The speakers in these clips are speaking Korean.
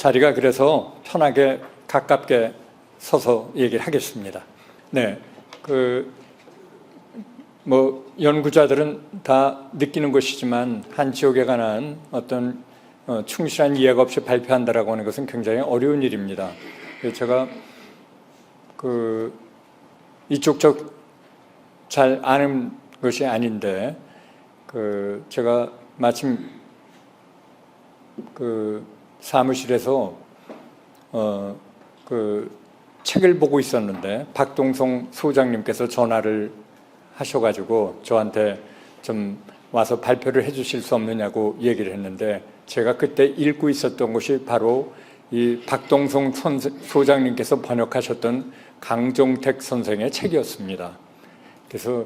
자리가 그래서 편하게 가깝게 서서 얘기를 하겠습니다. 네, 연구자들은 다 느끼는 것이지만 한 지역에 관한 어떤 충실한 이해가 없이 발표한다라고 하는 것은 굉장히 어려운 일입니다. 제가 이쪽 잘 아는 것이 아닌데 제가 마침 사무실에서 책을 보고 있었는데 박동성 소장님께서 전화를 하셔가지고 저한테 좀 와서 발표를 해주실 수 없느냐고 얘기를 했는데 제가 그때 읽고 있었던 것이 바로 이 박동성 소장님께서 번역하셨던 강종택 선생의 책이었습니다. 그래서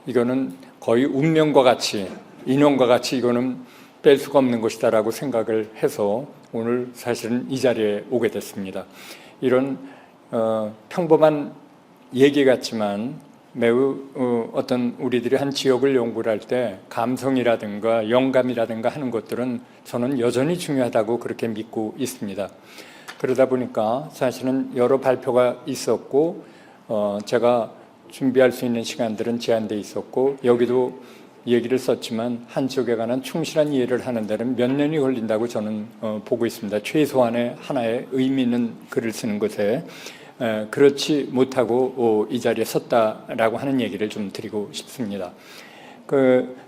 이거는 거의 운명과 같이 인연과 같이 이거는 뺄 수가 없는 것이다라고 생각을 해서 오늘 사실은 이 자리에 오게 됐습니다. 이런 평범한 얘기 같지만 매우 어떤 우리들이 한 지역을 연구를 할 때 감성이라든가 영감이라든가 하는 것들은 저는 여전히 중요하다고 그렇게 믿고 있습니다. 그러다 보니까 사실은 여러 발표가 있었고 제가 준비할 수 있는 시간들은 제한되어 있었고 여기도 얘기를 썼지만 한 지역에 관한 충실한 이해를 하는 데는 몇 년이 걸린다고 저는 보고 있습니다. 최소한의 하나의 의미 있는 글을 쓰는 것에 그렇지 못하고 이 자리에 섰다라고 하는 얘기를 좀 드리고 싶습니다.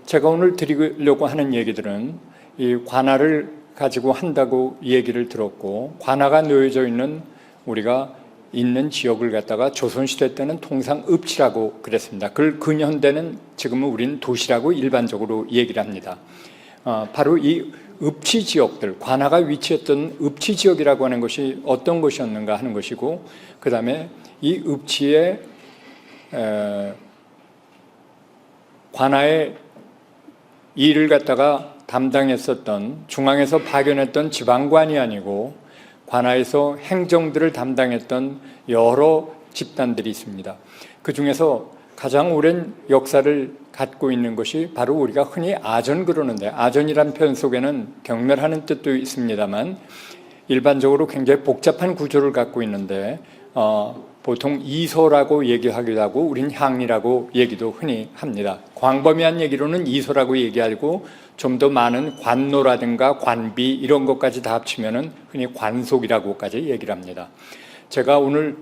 제가 오늘 드리려고 하는 얘기들은 이 관아를 가지고 한다고 얘기를 들었고 관아가 놓여져 있는 우리가 있는 지역을 갖다가 조선시대 때는 통상 읍지라고 그랬습니다. 그걸 근현대는 지금은 우리는 도시라고 일반적으로 얘기를 합니다. 바로 이 읍지 지역들, 관아가 위치했던 읍지 지역이라고 하는 것이 어떤 것이었는가 하는 것이고 그 다음에 이 읍지에 관아의 일을 갖다가 담당했었던 중앙에서 파견했던 지방관이 아니고 관아에서 행정들을 담당했던 여러 집단들이 있습니다. 그 중에서 가장 오랜 역사를 갖고 있는 것이 바로 우리가 흔히 아전 그러는데 아전이란 표현 속에는 경멸하는 뜻도 있습니다만 일반적으로 굉장히 복잡한 구조를 갖고 있는데 보통 이소라고 얘기하기도 하고 우린 향리라고 얘기도 흔히 합니다. 광범위한 얘기로는 이소라고 얘기하고 좀 더 많은 관노라든가 관비 이런 것까지 다 합치면은 흔히 관속이라고까지 얘기를 합니다. 제가 오늘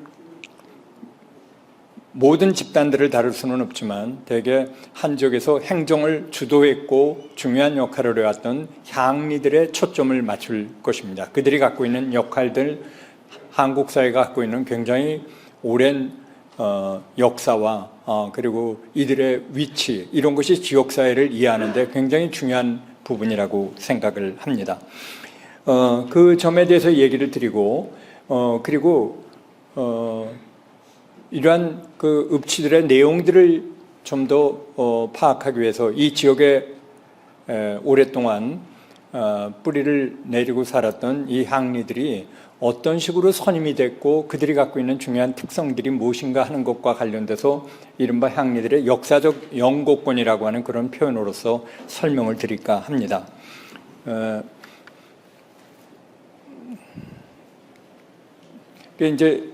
모든 집단들을 다룰 수는 없지만 대개 한 지역에서 행정을 주도했고 중요한 역할을 해왔던 향리들의 초점을 맞출 것입니다. 그들이 갖고 있는 역할들, 한국 사회가 갖고 있는 굉장히 오랜 역사와 그리고 이들의 위치 이런 것이 지역사회를 이해하는 데 굉장히 중요한 부분이라고 생각을 합니다. 그 점에 대해서 얘기를 드리고 그리고 이러한 그 읍지들의 내용들을 좀 더 파악하기 위해서 이 지역에 오랫동안 뿌리를 내리고 살았던 이 향리들이 어떤 식으로 선임이 됐고 그들이 갖고 있는 중요한 특성들이 무엇인가 하는 것과 관련돼서 이른바 향리들의 역사적 영고권이라고 하는 그런 표현으로서 설명을 드릴까 합니다. 이제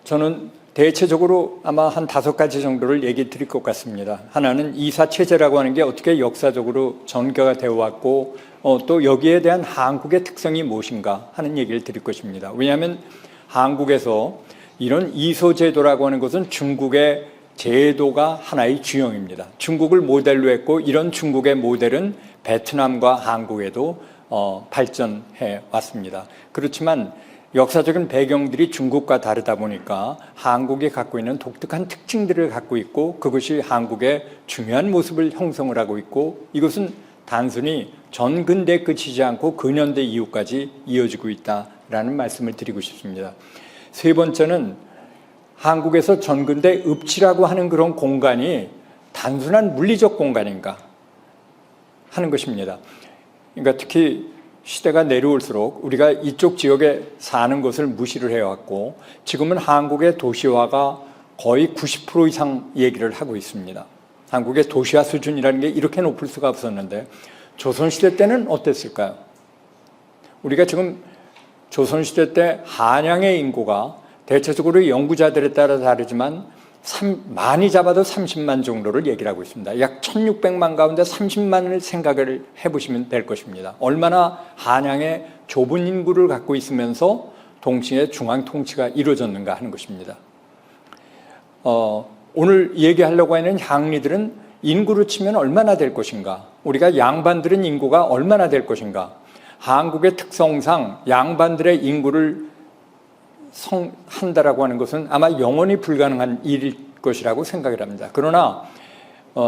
저는 대체적으로 아마 한 5가지 정도를 얘기 드릴 것 같습니다. 하나는 이사체제라고 하는 게 어떻게 역사적으로 전개가 되어 왔고 또 여기에 대한 한국의 특성이 무엇인가 하는 얘기를 드릴 것입니다. 왜냐하면 한국에서 이런 이소제도라고 하는 것은 중국의 제도가 하나의 주형입니다. 중국을 모델로 했고 이런 중국의 모델은 베트남과 한국에도 발전해 왔습니다. 그렇지만 역사적인 배경들이 중국과 다르다 보니까 한국이 갖고 있는 독특한 특징들을 갖고 있고 그것이 한국의 중요한 모습을 형성을 하고 있고 이것은 단순히 전근대에 그치지 않고 근현대 이후까지 이어지고 있다라는 말씀을 드리고 싶습니다. 세 번째는 한국에서 전근대 읍지라고 하는 그런 공간이 단순한 물리적 공간인가 하는 것입니다. 그러니까 특히 시대가 내려올수록 우리가 이쪽 지역에 사는 것을 무시를 해왔고 지금은 한국의 도시화가 거의 90% 이상 얘기를 하고 있습니다. 한국의 도시화 수준이라는 게 이렇게 높을 수가 없었는데 조선시대 때는 어땠을까요? 우리가 지금 조선시대 때 한양의 인구가 대체적으로 연구자들에 따라 다르지만 많이 잡아도 30만 정도를 얘기를 하고 있습니다. 약 1600만 가운데 30만을 생각을 해보시면 될 것입니다. 얼마나 한양의 좁은 인구를 갖고 있으면서 동시에 중앙 통치가 이루어졌는가 하는 것입니다. 오늘 얘기하려고 하는 향리들은 인구로 치면 얼마나 될 것인가, 우리가 양반들은 인구가 얼마나 될 것인가. 한국의 특성상 양반들의 인구를 한다라고 하는 것은 아마 영원히 불가능한 일일 것이라고 생각을 합니다. 그러나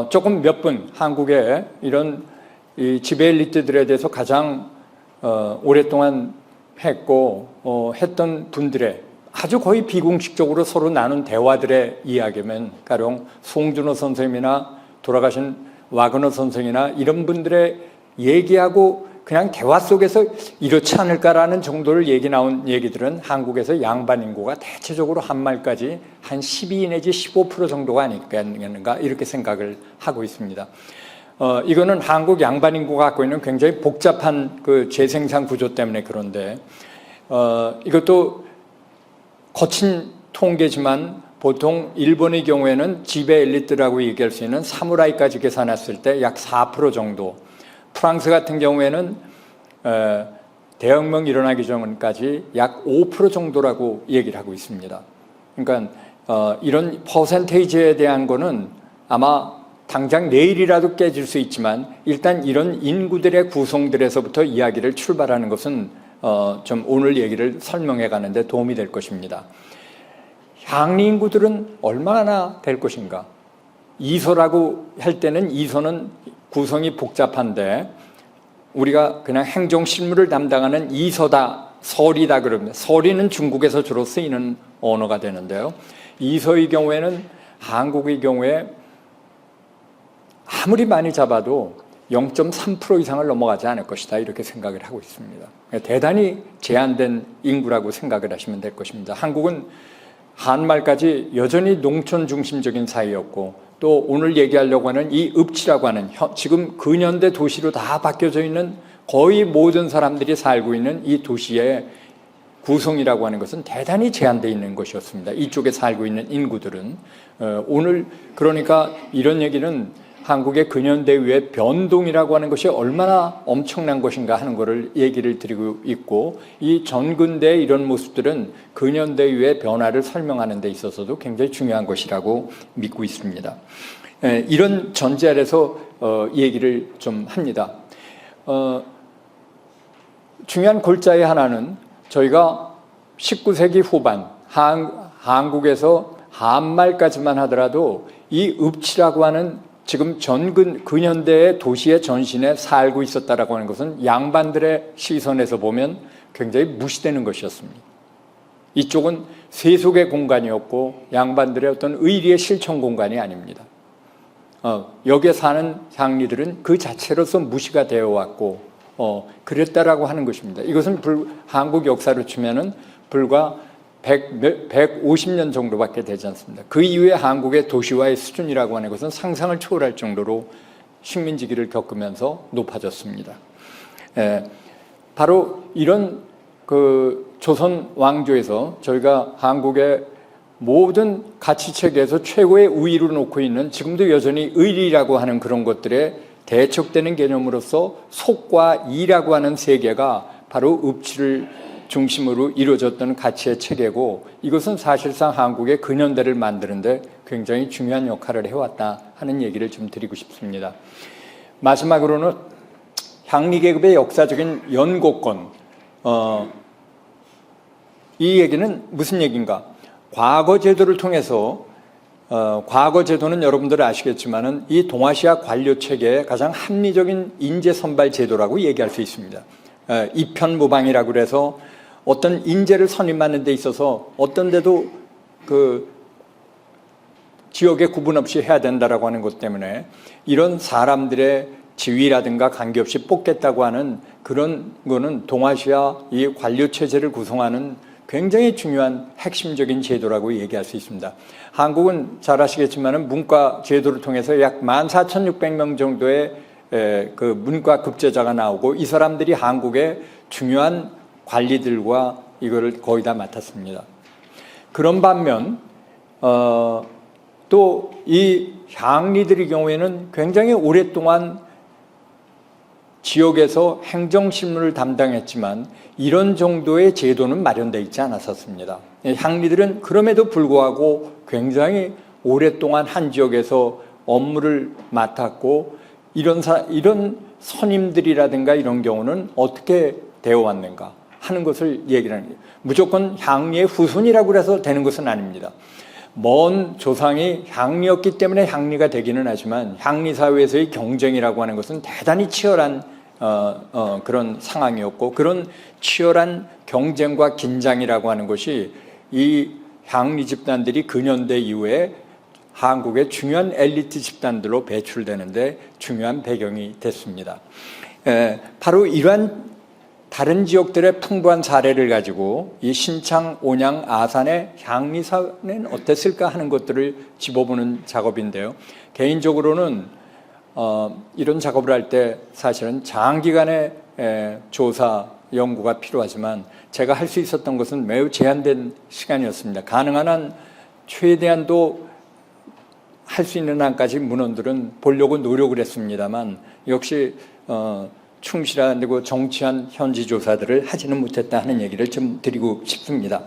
조금 몇 분 한국의 이런 이 지배 엘리트들에 대해서 가장 오랫동안 했고 했던 분들의 아주 거의 비공식적으로 서로 나눈 대화들의 이야기면, 가령 송준호 선생님이나 돌아가신 와그너 선생이나 이런 분들의 얘기하고 그냥 대화 속에서 이렇지 않을까라는 정도를 얘기 나온 얘기들은 한국에서 양반 인구가 대체적으로 한 말까지 한 12 내지 15% 정도가 아니겠는가 이렇게 생각을 하고 있습니다. 이거는 한국 양반 인구가 갖고 있는 굉장히 복잡한 그 재생산 구조 때문에 그런데 이것도 거친 통계지만 보통 일본의 경우에는 지배 엘리트라고 얘기할 수 있는 사무라이까지 계산했을 때 약 4% 정도, 프랑스 같은 경우에는 대혁명 일어나기 전까지 약 5% 정도라고 얘기를 하고 있습니다. 그러니까 이런 퍼센테이지에 대한 거는 아마 당장 내일이라도 깨질 수 있지만 일단 이런 인구들의 구성들에서부터 이야기를 출발하는 것은 좀 오늘 얘기를 설명해 가는데 도움이 될 것입니다. 향리 인구들은 얼마나 될 것인가? 이서라고 할 때는 이서는 구성이 복잡한데 우리가 그냥 행정실무를 담당하는 이서다, 서리다 그럽니다. 서리는 중국에서 주로 쓰이는 언어가 되는데요. 이서의 경우에는 한국의 경우에 아무리 많이 잡아도 0.3% 이상을 넘어가지 않을 것이다 이렇게 생각을 하고 있습니다. 대단히 제한된 인구라고 생각을 하시면 될 것입니다. 한국은 한말까지 여전히 농촌 중심적인 사회였고 또 오늘 얘기하려고 하는 이 읍지라고 하는 지금 근현대 도시로 다 바뀌어져 있는 거의 모든 사람들이 살고 있는 이 도시의 구성이라고 하는 것은 대단히 제한되어 있는 것이었습니다. 이쪽에 살고 있는 인구들은 오늘 그러니까 이런 얘기는 한국의 근현대의 변동이라고 하는 것이 얼마나 엄청난 것인가 하는 것을 얘기를 드리고 있고 이 전근대의 이런 모습들은 근현대의 변화를 설명하는 데 있어서도 굉장히 중요한 것이라고 믿고 있습니다. 이런 전제 아래서 얘기를 좀 합니다. 중요한 골자의 하나는 저희가 19세기 후반 한국에서 한말까지만 하더라도 이 읍지라고 하는 지금 근현대의 도시의 전신에 살고 있었다라고 하는 것은 양반들의 시선에서 보면 굉장히 무시되는 것이었습니다. 이쪽은 세속의 공간이었고 양반들의 어떤 의리의 실천 공간이 아닙니다. 여기에 사는 향리들은 그 자체로서 무시가 되어 왔고 그랬다라고 하는 것입니다. 이것은 한국 역사로 치면은 불과 150년 정도밖에 되지 않습니다. 그 이후에 한국의 도시화의 수준이라고 하는 것은 상상을 초월할 정도로 식민지기를 겪으면서 높아졌습니다. 바로 이런 그 조선 왕조에서 저희가 한국의 모든 가치체계에서 최고의 우위를 놓고 있는 지금도 여전히 의리라고 하는 그런 것들에 대척되는 개념으로서 속과 이라고 하는 세계가 바로 읍지를 중심으로 이루어졌던 가치의 체계고 이것은 사실상 한국의 근현대를 만드는데 굉장히 중요한 역할을 해왔다 하는 얘기를 좀 드리고 싶습니다. 마지막으로는 향리계급의 역사적인 연고권, 이 얘기는 무슨 얘기인가? 과거 제도를 통해서 과거 제도는 여러분들 아시겠지만은 이 동아시아 관료 체계의 가장 합리적인 인재 선발 제도라고 얘기할 수 있습니다. 이편무방이라고 그래서 어떤 인재를 선임하는 데 있어서 어떤 데도 그 지역에 구분 없이 해야 된다라고 하는 것 때문에 이런 사람들의 지위라든가 관계없이 뽑겠다고 하는 그런 거는 동아시아 이 관료 체제를 구성하는 굉장히 중요한 핵심적인 제도라고 얘기할 수 있습니다. 한국은 잘 아시겠지만 문과 제도를 통해서 약 14,600명 정도의 그 문과 급제자가 나오고 이 사람들이 한국의 중요한 관리들과 이거를 거의 다 맡았습니다. 그런 반면 또 이 향리들의 경우에는 굉장히 오랫동안 지역에서 행정실무를 담당했지만 이런 정도의 제도는 마련되어 있지 않았었습니다. 향리들은 그럼에도 불구하고 굉장히 오랫동안 한 지역에서 업무를 맡았고 이런 선임들이라든가 이런 경우는 어떻게 되어 왔는가 하는 것을 얘기를 하는 거예요. 무조건 향리의 후손이라고 해서 되는 것은 아닙니다. 먼 조상이 향리였기 때문에 향리가 되기는 하지만 향리 사회에서의 경쟁이라고 하는 것은 대단히 치열한 그런 상황이었고 그런 치열한 경쟁과 긴장이라고 하는 것이 이 향리 집단들이 근현대 이후에 한국의 중요한 엘리트 집단들로 배출되는데 중요한 배경이 됐습니다. 바로 이러한 다른 지역들의 풍부한 사례를 가지고 이 신창, 온양, 아산의 향리사는 어땠을까 하는 것들을 짚어보는 작업인데요. 개인적으로는 이런 작업을 할 때 사실은 장기간의 조사, 연구가 필요하지만 제가 할 수 있었던 것은 매우 제한된 시간이었습니다. 가능한 한 최대한도 할 수 있는 한까지 문헌들은 보려고 노력을 했습니다만 역시 충실하고 정치한 현지 조사들을 하지는 못했다 하는 얘기를 좀 드리고 싶습니다.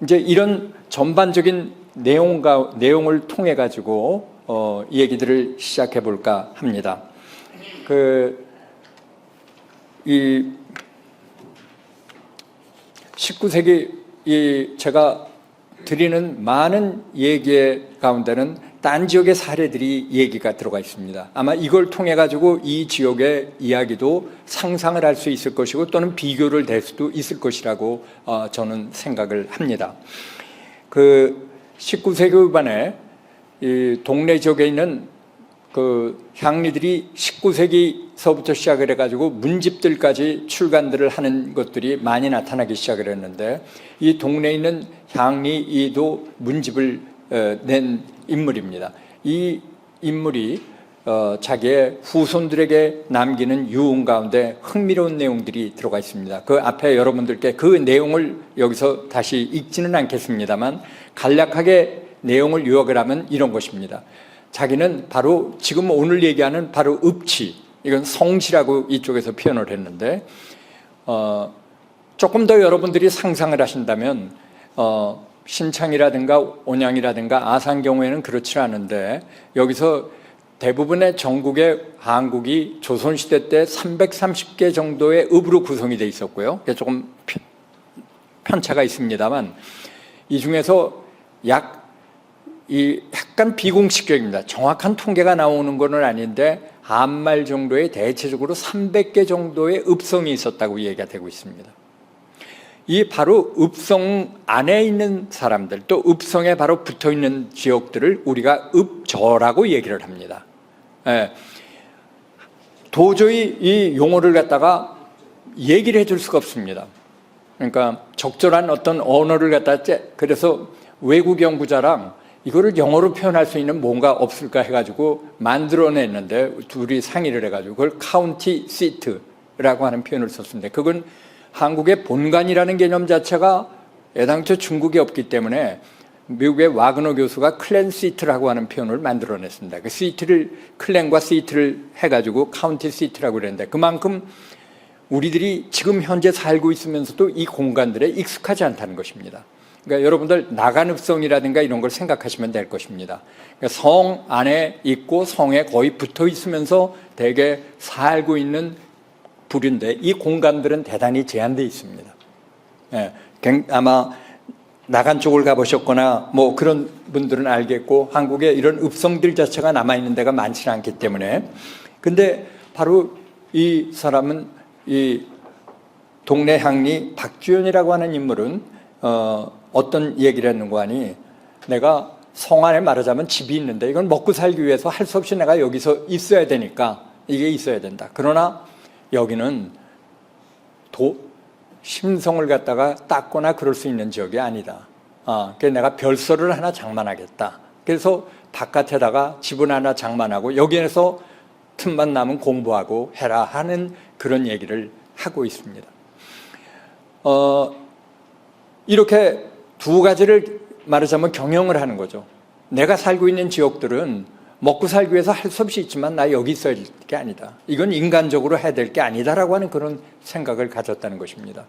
이제 이런 전반적인 내용을 통해 가지고 얘기들을 시작해 볼까 합니다. 이 19세기 제가 드리는 많은 얘기 가운데는 딴 지역의 사례들이 얘기가 들어가 있습니다. 아마 이걸 통해 가지고 이 지역의 이야기도 상상을 할 수 있을 것이고 또는 비교를 될 수도 있을 것이라고 저는 생각을 합니다. 19세기 후반에 이 동네 지역에 있는 향리들이 19세기서부터 시작을 해가지고 문집들까지 출간들을 하는 것들이 많이 나타나기 시작을 했는데 이 동네에 있는 향리도 문집을 낸 인물입니다. 이 인물이 자기의 후손들에게 남기는 유언 가운데 흥미로운 내용들이 들어가 있습니다. 그 앞에 여러분들께 그 내용을 여기서 다시 읽지는 않겠습니다만 간략하게 내용을 요약을 하면 이런 것입니다. 자기는 바로 지금 오늘 얘기하는 바로 읍치, 이건 성시라고 이쪽에서 표현을 했는데 조금 더 여러분들이 상상을 하신다면 신창이라든가 온양이라든가 아산 경우에는 그렇지 않은데 여기서 대부분의 전국의 한국이 조선시대 때 330개 정도의 읍으로 구성이 되어 있었고요. 조금 편차가 있습니다만 이 중에서 약간 비공식적입니다. 정확한 통계가 나오는 건 아닌데 한말 정도의 대체적으로 300개 정도의 읍성이 있었다고 얘기가 되고 있습니다. 이 바로 읍성 안에 있는 사람들 또 읍성에 바로 붙어있는 지역들을 우리가 읍저라고 얘기를 합니다. 도저히 이 용어를 갖다가 얘기를 해줄 수가 없습니다. 그러니까 적절한 어떤 언어를 갖다 그래서 외국 연구자랑 이거를 영어로 표현할 수 있는 뭔가 없을까 해가지고 만들어냈는데 둘이 상의를 해가지고 그걸 카운티 시트라고 하는 표현을 썼습니다. 그건 한국의 본관이라는 개념 자체가 애당초 중국에 없기 때문에 미국의 와그너 교수가 클랜 시트라고 하는 표현을 만들어냈습니다. 그 시트를 클랜과 시트를 해가지고 카운티 시트라고 그랬는데 그만큼 우리들이 지금 현재 살고 있으면서도 이 공간들에 익숙하지 않다는 것입니다. 그러니까 여러분들 나간읍성이라든가 이런 걸 생각하시면 될 것입니다. 그러니까 성 안에 있고 성에 거의 붙어 있으면서 대개 살고 있는 부류인데 이 공간들은 대단히 제한되어 있습니다. 아마 나간 쪽을 가보셨거나 뭐 그런 분들은 알겠고 한국에 이런 읍성들 자체가 남아있는 데가 많지는 않기 때문에 근데 바로 이 사람은 이 동네 향리 박주연이라고 하는 인물은 어떤 얘기를 했는가 하니 내가 성 안에 말하자면 집이 있는데 이건 먹고 살기 위해서 할 수 없이 내가 여기서 있어야 되니까 이게 있어야 된다. 그러나 여기는 심성을 갖다가 닦거나 그럴 수 있는 지역이 아니다. 그래서 내가 별서를 하나 장만하겠다. 그래서 바깥에다가 집을 하나 장만하고 여기에서 틈만 나면 공부하고 해라 하는 그런 얘기를 하고 있습니다. 이렇게 두 가지를 말하자면 경영을 하는 거죠. 내가 살고 있는 지역들은 먹고 살기 위해서 할 수 없이 있지만 나 여기 있어야 될 게 아니다. 이건 인간적으로 해야 될 게 아니다라고 하는 그런 생각을 가졌다는 것입니다.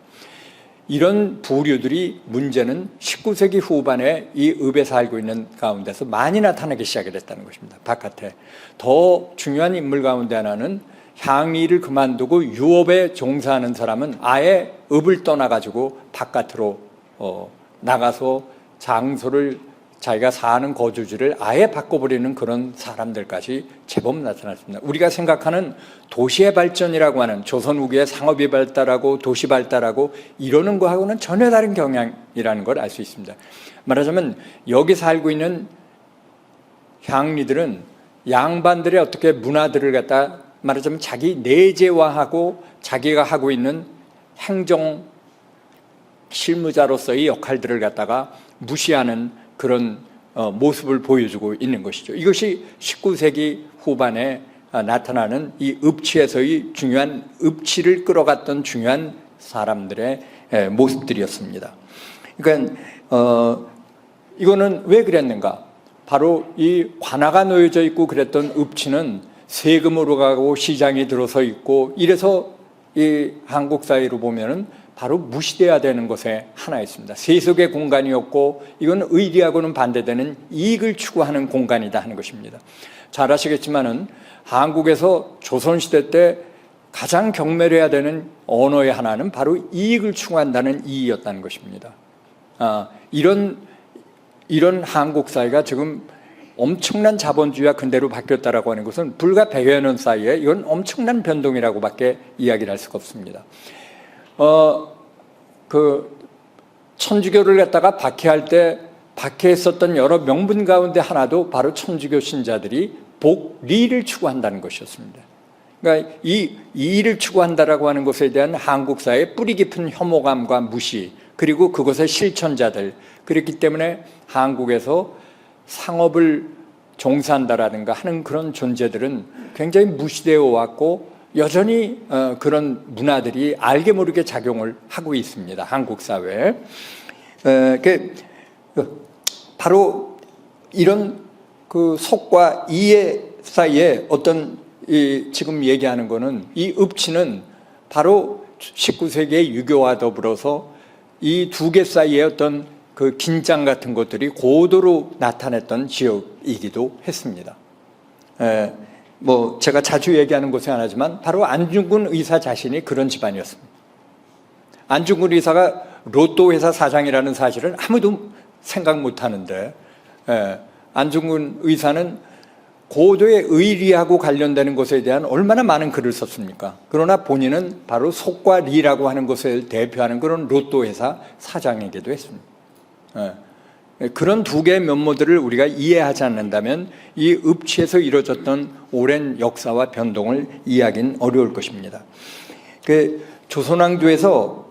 이런 부류들이 문제는 19세기 후반에 이 읍에 살고 있는 가운데서 많이 나타나기 시작을 했다는 것입니다. 바깥에. 더 중요한 인물 가운데 하나는 향리를 그만두고 유업에 종사하는 사람은 아예 읍을 떠나가지고 바깥으로 나가서 장소를 자기가 사는 거주지를 아예 바꿔버리는 그런 사람들까지 제법 나타났습니다. 우리가 생각하는 도시의 발전이라고 하는 조선 후기에 상업이 발달하고 도시 발달하고 이러는 거하고는 전혀 다른 경향이라는 걸 알 수 있습니다. 말하자면 여기 살고 있는 향리들은 양반들의 어떻게 문화들을 갖다 말하자면 자기 내재화하고 자기가 하고 있는 행정 실무자로서의 역할들을 갖다가 무시하는 그런 모습을 보여주고 있는 것이죠. 이것이 19세기 후반에 나타나는 이 읍치에서의 중요한 읍치를 끌어갔던 중요한 사람들의 모습들이었습니다. 그러니까 이거는 왜 그랬는가? 바로 이 관아가 놓여져 있고 그랬던 읍치는 세금으로 가고 시장이 들어서 있고 이래서 이 한국 사회로 보면은 바로 무시돼야 되는 것에 하나였습니다. 세속의 공간이었고 이건 의리하고는 반대되는 이익을 추구하는 공간이다 하는 것입니다. 잘 아시겠지만은 한국에서 조선시대 때 가장 경멸해야 되는 언어의 하나는 바로 이익을 추구한다는 이익이었다는 것입니다. 이런 한국 사회가 지금 엄청난 자본주의와 근대로 바뀌었다라고 하는 것은 불과 100여 년 사이에 이건 엄청난 변동이라고밖에 이야기를 할 수가 없습니다. 천주교를 갖다가 박해할 때 박해했었던 여러 명분 가운데 하나도 바로 천주교 신자들이 복리를 추구한다는 것이었습니다. 그러니까 이 이의를 추구한다라고 하는 것에 대한 한국 사회의 뿌리 깊은 혐오감과 무시, 그리고 그것의 실천자들, 그렇기 때문에 한국에서 상업을 종사한다라든가 하는 그런 존재들은 굉장히 무시되어 왔고 여전히 그런 문화들이 알게 모르게 작용을 하고 있습니다. 한국 사회에. 바로 이런 그 속과 이의 사이에 어떤 지금 얘기하는 거는 이 읍치는 바로 19세기의 유교와 더불어서 이 두 개 사이에 어떤 그 긴장 같은 것들이 고도로 나타냈던 지역이기도 했습니다. 제가 자주 얘기하는 곳이 하나지만 바로 안중근 의사 자신이 그런 집안이었습니다. 안중근 의사가 로또 회사 사장이라는 사실은 아무도 생각 못 하는데 안중근 의사는 고도의 의리하고 관련되는 것에 대한 얼마나 많은 글을 썼습니까? 그러나 본인은 바로 속과 리라고 하는 것을 대표하는 그런 로또 회사 사장이기도 했습니다. 그런 두 개의 면모들을 우리가 이해하지 않는다면 이 읍치에서 이루어졌던 오랜 역사와 변동을 이해하기는 어려울 것입니다. 조선왕조에서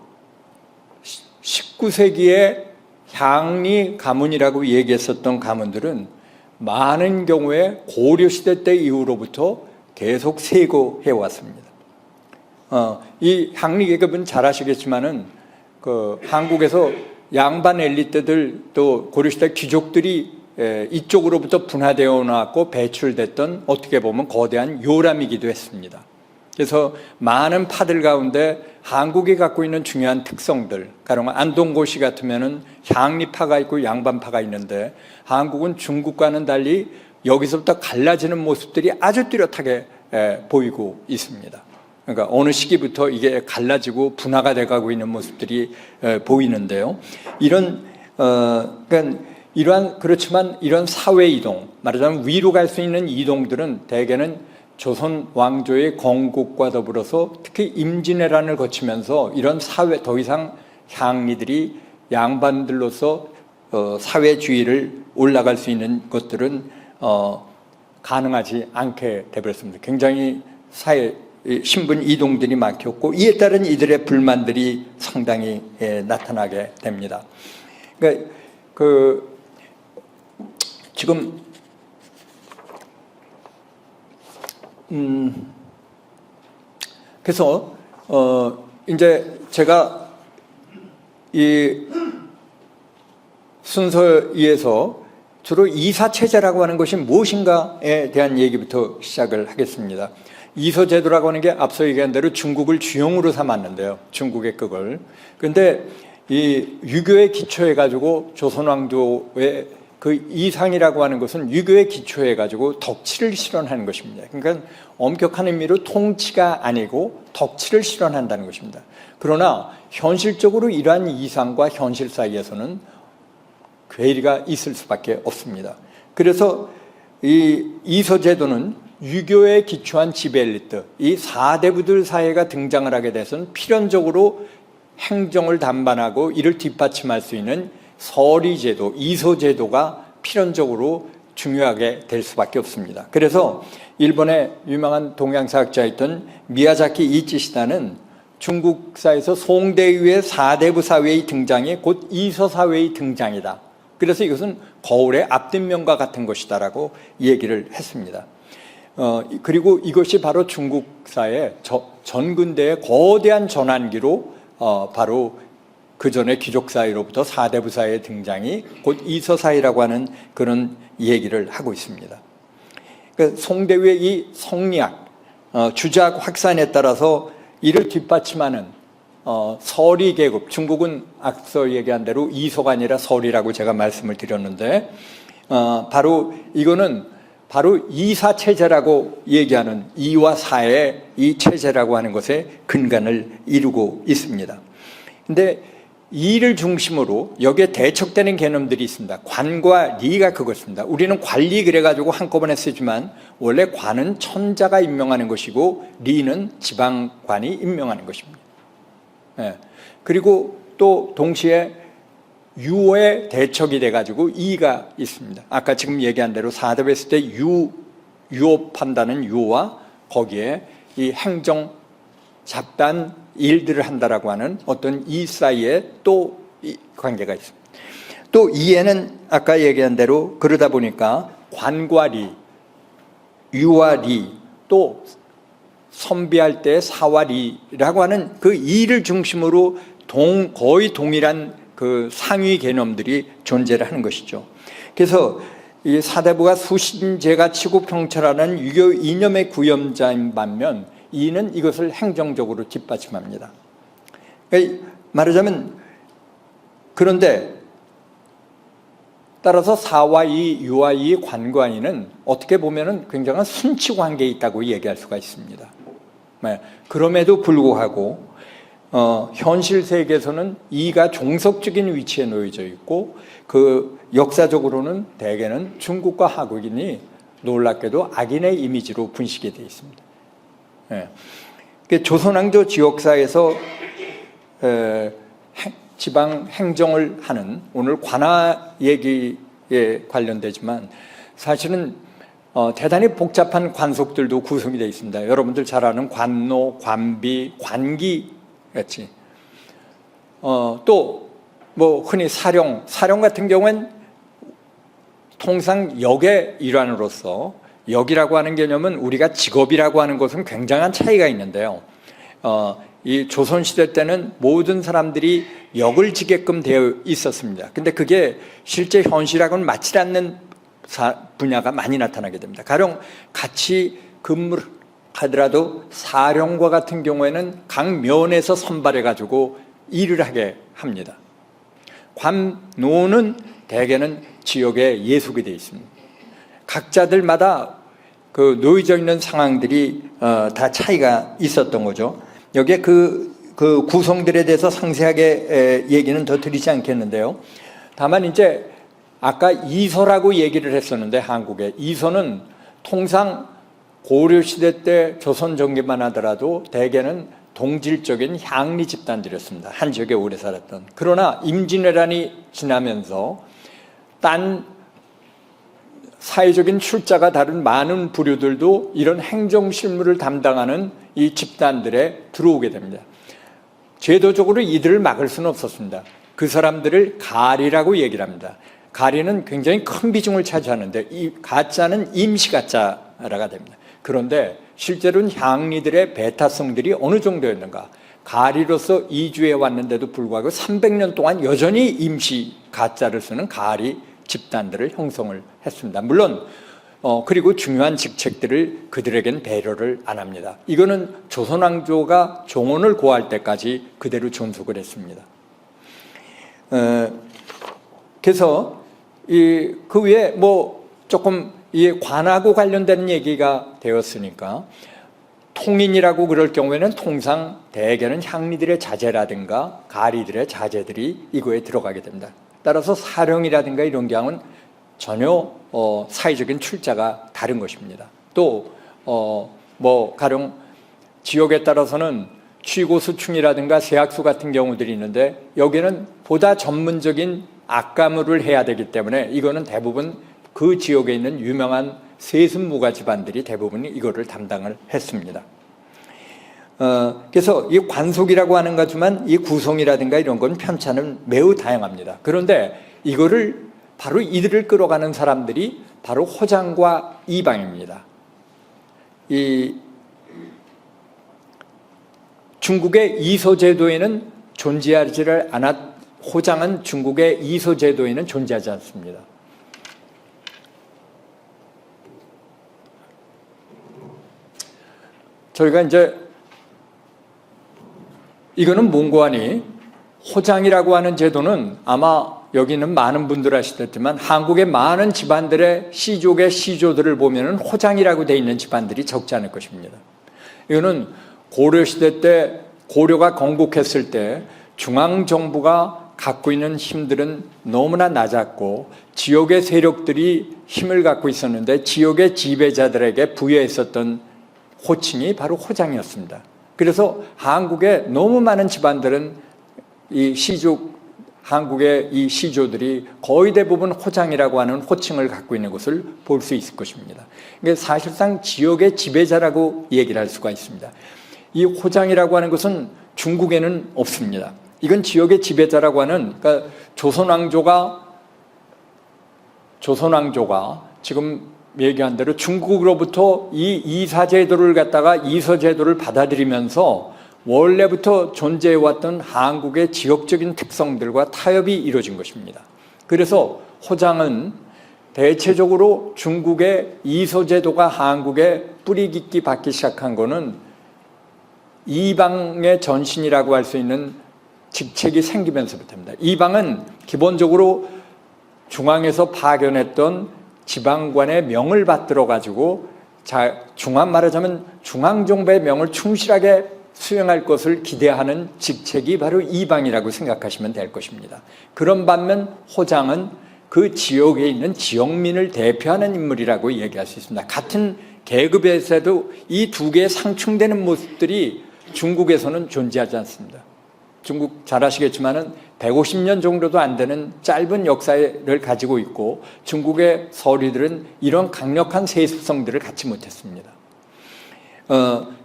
19세기에 향리 가문이라고 얘기했었던 가문들은 많은 경우에 고려시대 때 이후로부터 계속 세고해 왔습니다. 이 향리 계급은 잘 아시겠지만은 한국에서 양반 엘리트들 또 고려시대 귀족들이 이쪽으로부터 분화되어 나왔고 배출됐던 어떻게 보면 거대한 요람이기도 했습니다. 그래서 많은 파들 가운데 한국이 갖고 있는 중요한 특성들, 가령 안동고시 같으면은 향리파가 있고 양반파가 있는데 한국은 중국과는 달리 여기서부터 갈라지는 모습들이 아주 뚜렷하게 보이고 있습니다. 그러니까 어느 시기부터 이게 갈라지고 분화가 돼가고 있는 모습들이 보이는데요. 그렇지만 이런 사회 이동, 말하자면 위로 갈 수 있는 이동들은 대개는 조선 왕조의 건국과 더불어서 특히 임진왜란을 거치면서 이런 사회, 더 이상 향리들이 양반들로서 사회주의를 올라갈 수 있는 것들은 가능하지 않게 되버렸습니다. 굉장히 신분 이동들이 막혔고 이에 따른 이들의 불만들이 상당히 나타나게 됩니다. 그러니까 지금 그래서 이제 제가 이 순서에서 주로 이사체제라고 하는 것이 무엇인가에 대한 얘기부터 시작을 하겠습니다. 이서제도라고 하는 게 앞서 얘기한 대로 중국을 주용으로 삼았는데요. 중국의 그걸. 그런데 이 유교에 기초해가지고 조선왕조의 그 이상이라고 하는 것은 유교에 기초해가지고 덕치를 실현하는 것입니다. 그러니까 엄격한 의미로 통치가 아니고 덕치를 실현한다는 것입니다. 그러나 현실적으로 이러한 이상과 현실 사이에서는 괴리가 있을 수밖에 없습니다. 그래서 이 이서제도는 유교에 기초한 지배 엘리트, 이 4대부들 사회가 등장을 하게 돼서는 필연적으로 행정을 담반하고 이를 뒷받침할 수 있는 서리제도, 이서제도가 필연적으로 중요하게 될 수밖에 없습니다. 그래서 일본의 유명한 동양사학자였던 미야자키 이치시다는 중국사에서 송대 이후의 4대부 사회의 등장이 곧 이서사회의 등장이다. 그래서 이것은 거울의 앞뒷면과 같은 것이다라고 얘기를 했습니다. 그리고 이것이 바로 중국사의 전근대의 거대한 전환기로 바로 그 전에 귀족사회로부터 4대부 사회의 등장이 곧 이서사회라고 하는 그런 얘기를 하고 있습니다. 그러니까 송대위의 이 성리학, 주작 확산에 따라서 이를 뒷받침하는 서리 계급, 중국은 앞서 얘기한 대로 이서가 아니라 서리라고 제가 말씀을 드렸는데 바로 이거는 바로 이사체제라고 얘기하는 이와 사의 이 체제라고 하는 것에 근간을 이루고 있습니다. 근데 이를 중심으로 여기에 대척되는 개념들이 있습니다. 관과 리가 그것입니다. 우리는 관리 그래가지고 한꺼번에 쓰지만 원래 관은 천자가 임명하는 것이고 리는 지방관이 임명하는 것입니다. 네. 그리고 또 동시에 유의 대척이 돼가지고 이가 있습니다. 아까 지금 얘기한 대로 4대부 했을 때 유업한다는 유와 거기에 이 행정 잡단 일들을 한다라고 하는 어떤 이 사이에 또 관계가 있습니다. 또 이에는 아까 얘기한 대로 그러다 보니까 관과 리, 유와 리, 또 선비할 때 사와 리라고 하는 그 이를 중심으로 거의 동일한 그 상위 개념들이 존재를 하는 것이죠. 그래서 이 4대부가 수신제가 치고 평철하는 유교 이념의 구현자인 반면 이는 이것을 행정적으로 뒷받침합니다. 그러니까 말하자면 그런데 따라서 사와 이, 유와 이, 관과 이는 어떻게 보면 굉장한 순치 관계에 있다고 얘기할 수가 있습니다. 그럼에도 불구하고 현실 세계에서는 이가 종속적인 위치에 놓여져 있고 그 역사적으로는 대개는 중국과 한국인이 놀랍게도 악인의 이미지로 분식이 되어 있습니다. 조선왕조 지역사에서 지방 행정을 하는 오늘 관아 얘기에 관련되지만 사실은 대단히 복잡한 관속들도 구성이 되어 있습니다. 여러분들 잘 아는 관노, 관비, 관기 같이 또 뭐 흔히 사령 같은 경우엔 통상 역의 일환으로서 역이라고 하는 개념은 우리가 직업이라고 하는 것은 굉장한 차이가 있는데요. 이 조선시대 때는 모든 사람들이 역을 지게끔 되어 있었습니다. 근데 그게 실제 현실하고는 맞지 않는 분야가 많이 나타나게 됩니다. 가령 같이 근무를 하더라도 사령과 같은 경우에는 각 면에서 선발해가지고 일을 하게 합니다. 관노는 대개는 지역에 예속이 되어 있습니다. 각자들마다 그 놓여져 있는 상황들이 다 차이가 있었던 거죠. 여기에 그 구성들에 대해서 상세하게 얘기는 더 드리지 않겠는데요. 다만 이제 아까 이서라고 얘기를 했었는데 한국에 이서는 통상 고려시대 때 조선 전기만 하더라도 대개는 동질적인 향리 집단들이었습니다. 한 지역에 오래 살았던. 그러나 임진왜란이 지나면서 딴 사회적인 출자가 다른 많은 부류들도 이런 행정실무를 담당하는 이 집단들에 들어오게 됩니다. 제도적으로 이들을 막을 수는 없었습니다. 그 사람들을 가리라고 얘기를 합니다. 가리는 굉장히 큰 비중을 차지하는데 이 가짜는 임시가짜라가 됩니다. 그런데 실제로는 향리들의 배타성들이 어느 정도였는가. 가리로서 이주해 왔는데도 불구하고 300년 동안 여전히 임시 가짜를 쓰는 가리 집단들을 형성을 했습니다. 물론 그리고 중요한 직책들을 그들에겐 배려를 안 합니다. 이거는 조선왕조가 종언을 고할 때까지 그대로 존속을 했습니다. 그래서 그 위에 뭐 조금 이 관하고 관련된 얘기가 되었으니까 통인이라고 그럴 경우에는 통상 대개는 향리들의 자제라든가 가리들의 자제들이 이거에 들어가게 됩니다. 따라서 사령이라든가 이런 경우는 전혀 사회적인 출자가 다른 것입니다. 또 뭐 가령 지역에 따라서는 취고수충이라든가 세학수 같은 경우들이 있는데 여기는 보다 전문적인 악가무를 해야 되기 때문에 이거는 대부분 그 지역에 있는 유명한 세습무가 집안들이 대부분 이거를 담당을 했습니다. 그래서 이 관속이라고 하는 거지만 이 구성이라든가 이런 건 편차는 매우 다양합니다. 그런데 이거를 바로 이들을 끌어가는 사람들이 바로 호장과 이방입니다. 이 중국의 이소제도에는 존재하지를 호장은 중국의 이소제도에는 존재하지 않습니다. 저희가 이제 이거는 몽고하니 호장이라고 하는 제도는 아마 여기 있는 많은 분들 아시겠지만 한국의 많은 집안들의 시족의 시조들을 보면은 호장이라고 되어 있는 집안들이 적지 않을 것입니다. 이거는 고려시대 때 고려가 건국했을 때 중앙정부가 갖고 있는 힘들은 너무나 낮았고 지역의 세력들이 힘을 갖고 있었는데 지역의 지배자들에게 부여했었던 호칭이 바로 호장이었습니다. 그래서 한국의 너무 많은 집안들은 이 시족, 한국의 이 시조들이 거의 대부분 호장이라고 하는 호칭을 갖고 있는 것을 볼 수 있을 것입니다. 그러니까 사실상 지역의 지배자라고 얘기를 할 수가 있습니다. 이 호장이라고 하는 것은 중국에는 없습니다. 이건 지역의 지배자라고 하는, 그러니까 조선왕조가 지금 얘기한 대로 중국으로부터 이 이사제도를 갖다가 이서제도를 받아들이면서 원래부터 존재해왔던 한국의 지역적인 특성들과 타협이 이루어진 것입니다. 그래서 호장은 대체적으로 중국의 이서제도가 한국에 뿌리 깊게 박기 시작한 거는 이방의 전신이라고 할 수 있는 직책이 생기면서부터입니다. 이방은 기본적으로 중앙에서 파견했던 지방관의 명을 받들어 가지고 말하자면 중앙정부의 명을 충실하게 수행할 것을 기대하는 직책이 바로 이방이라고 생각하시면 될 것입니다. 그런 반면 호장은 그 지역에 있는 지역민을 대표하는 인물이라고 얘기할 수 있습니다. 같은 계급에서도 이 두 개의 상충되는 모습들이 중국에서는 존재하지 않습니다. 중국 잘 아시겠지만은 150년 정도도 안 되는 짧은 역사를 가지고 있고 중국의 서리들은 이런 강력한 세습성들을 갖지 못했습니다.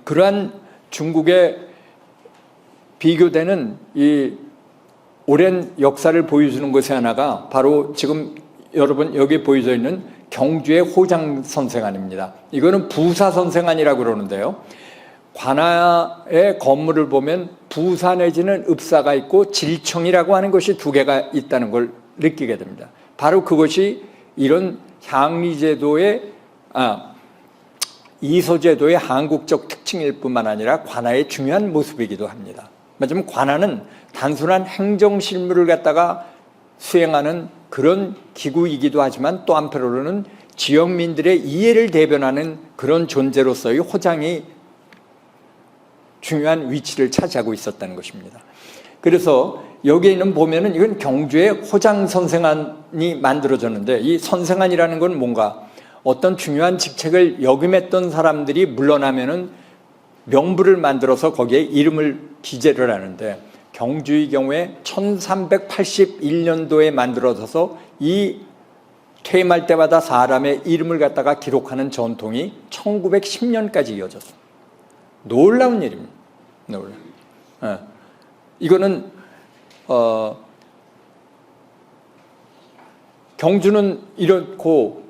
그러한 중국의 비교되는 이 오랜 역사를 보여주는 것의 하나가 바로 지금 여러분 여기 보여져 있는 경주의 호장선생안입니다. 이거는 부사선생안이라고 그러는데요. 관아의 건물을 보면 부사 내지는 읍사가 있고 질청이라고 하는 것이 두 개가 있다는 걸 느끼게 됩니다. 바로 그것이 이런 향리제도의 이서제도의 한국적 특징일 뿐만 아니라 관아의 중요한 모습이기도 합니다. 말하자면 관아는 단순한 행정실무를 갖다가 수행하는 그런 기구이기도 하지만 또 한편으로는 지역민들의 이해를 대변하는 그런 존재로서의 호장이 중요한 위치를 차지하고 있었다는 것입니다. 그래서 여기에는 보면은 이건 경주의 호장선생안이 만들어졌는데 이 선생안이라는 건 뭔가 어떤 중요한 직책을 역임했던 사람들이 물러나면은 명부를 만들어서 거기에 이름을 기재를 하는데 경주의 경우에 1381년도에 만들어져서 이 퇴임할 때마다 사람의 이름을 갖다가 기록하는 전통이 1910년까지 이어졌습니다. 놀라운 일입니다. 이거는 경주는 이렇고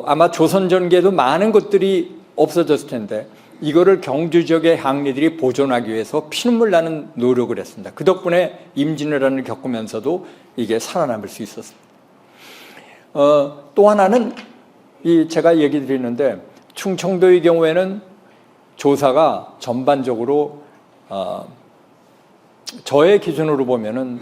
아마 조선 전기에도 많은 것들이 없어졌을 텐데 이거를 경주 지역의 향리들이 보존하기 위해서 피눈물 나는 노력을 했습니다. 그 덕분에 임진왜란을 겪으면서도 이게 살아남을 수 있었습니다. 또 하나는 제가 얘기 드리는데 충청도의 경우에는 조사가 전반적으로 저의 기준으로 보면은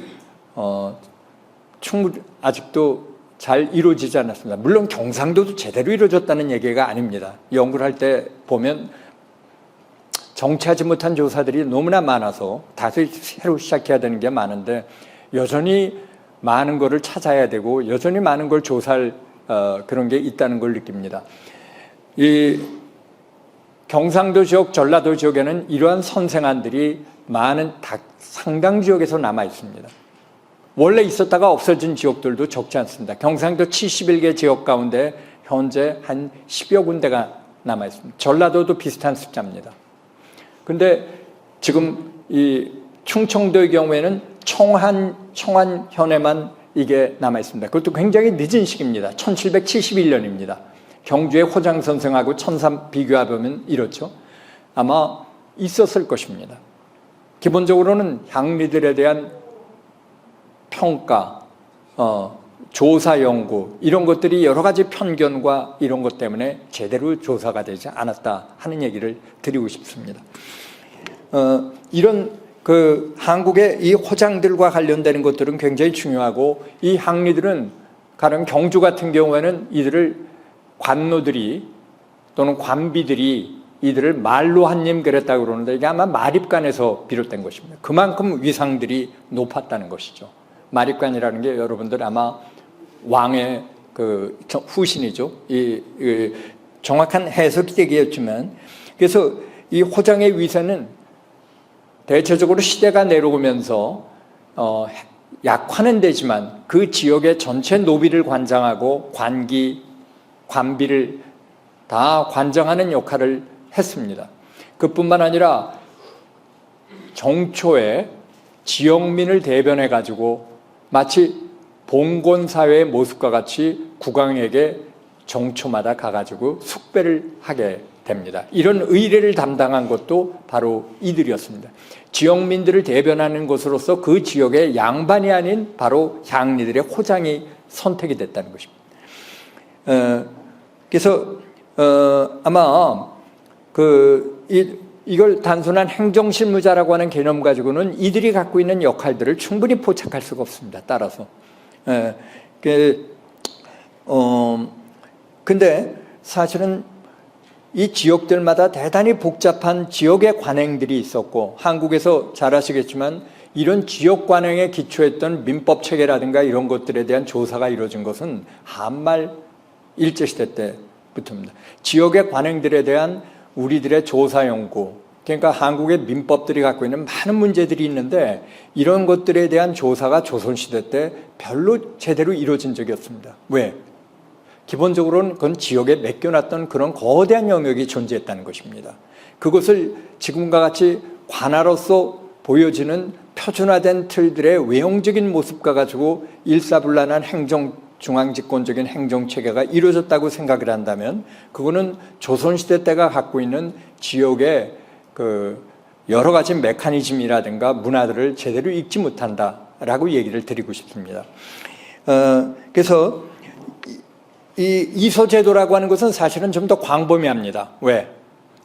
아직도 잘 이루어지지 않았습니다. 물론 경상도도 제대로 이루어졌다는 얘기가 아닙니다. 연구를 할 때 보면 정체하지 못한 조사들이 너무나 많아서 다시 새로 시작해야 되는 게 많은데 여전히 많은 거를 찾아야 되고 여전히 많은 걸 조사할 그런 게 있다는 걸 느낍니다. 이 경상도 지역, 전라도 지역에는 이러한 선생안들이 상당 지역에서 남아 있습니다. 원래 있었다가 없어진 지역들도 적지 않습니다. 경상도 71개 지역 가운데 현재 한 10여 군데가 남아 있습니다. 전라도도 비슷한 숫자입니다. 근데 지금 이 충청도의 경우에는 청안현에만 이게 남아 있습니다. 그것도 굉장히 늦은 시기입니다. 1771년입니다. 경주의 호장 선생하고 천삼 비교해보면 이렇죠. 아마 있었을 것입니다. 기본적으로는 향리들에 대한 평가, 조사 연구 이런 것들이 여러 가지 편견과 이런 것 때문에 제대로 조사가 되지 않았다 하는 얘기를 드리고 싶습니다. 이런 한국의 이 호장들과 관련되는 것들은 굉장히 중요하고 이 향리들은 가령 경주 같은 경우에는 이들을 관노들이 또는 관비들이 이들을 말로 한님 그랬다고 그러는데 이게 아마 마립간에서 비롯된 것입니다. 그만큼 위상들이 높았다는 것이죠. 마립간이라는 게 여러분들 아마 왕의 후신이죠. 정확한 해석이 되겠지만 그래서 이 호장의 위세는 대체적으로 시대가 내려오면서 약화는 되지만 그 지역의 전체 노비를 관장하고 관비를 다 관장하는 역할을 했습니다. 그뿐만 아니라 정초에 지역민을 대변해 가지고 마치 봉건사회의 모습과 같이 국왕에게 정초마다 가가지고 숙배를 하게 됩니다. 이런 의례를 담당한 것도 바로 이들이었습니다. 지역민들을 대변하는 것으로서 그 지역의 양반이 아닌 바로 향리들의 호장이 선택이 됐다는 것입니다. 그래서 아마 이걸 단순한 행정실무자라고 하는 개념 가지고는 이들이 갖고 있는 역할들을 충분히 포착할 수가 없습니다. 따라서 근데 사실은 이 지역들마다 대단히 복잡한 지역의 관행들이 있었고 한국에서 잘 아시겠지만 이런 지역 관행에 기초했던 민법 체계라든가 이런 것들에 대한 조사가 이루어진 것은 한말 일제시대 때부터입니다. 지역의 관행들에 대한 우리들의 조사 연구, 그러니까 한국의 민법들이 갖고 있는 많은 문제들이 있는데 이런 것들에 대한 조사가 조선시대 때 별로 제대로 이루어진 적이 없습니다. 왜? 기본적으로는 그건 지역에 맡겨놨던 그런 거대한 영역이 존재했다는 것입니다. 그것을 지금과 같이 관아로서 보여지는 표준화된 틀들의 외형적인 모습과 가지고 일사불란한 중앙집권적인 행정체계가 이루어졌다고 생각을 한다면 그거는 조선시대 때가 갖고 있는 지역의 여러 가지 메커니즘이라든가 문화들을 제대로 읽지 못한다라고 얘기를 드리고 싶습니다. 그래서 이 이소제도라고 하는 것은 사실은 좀 더 광범위합니다. 왜?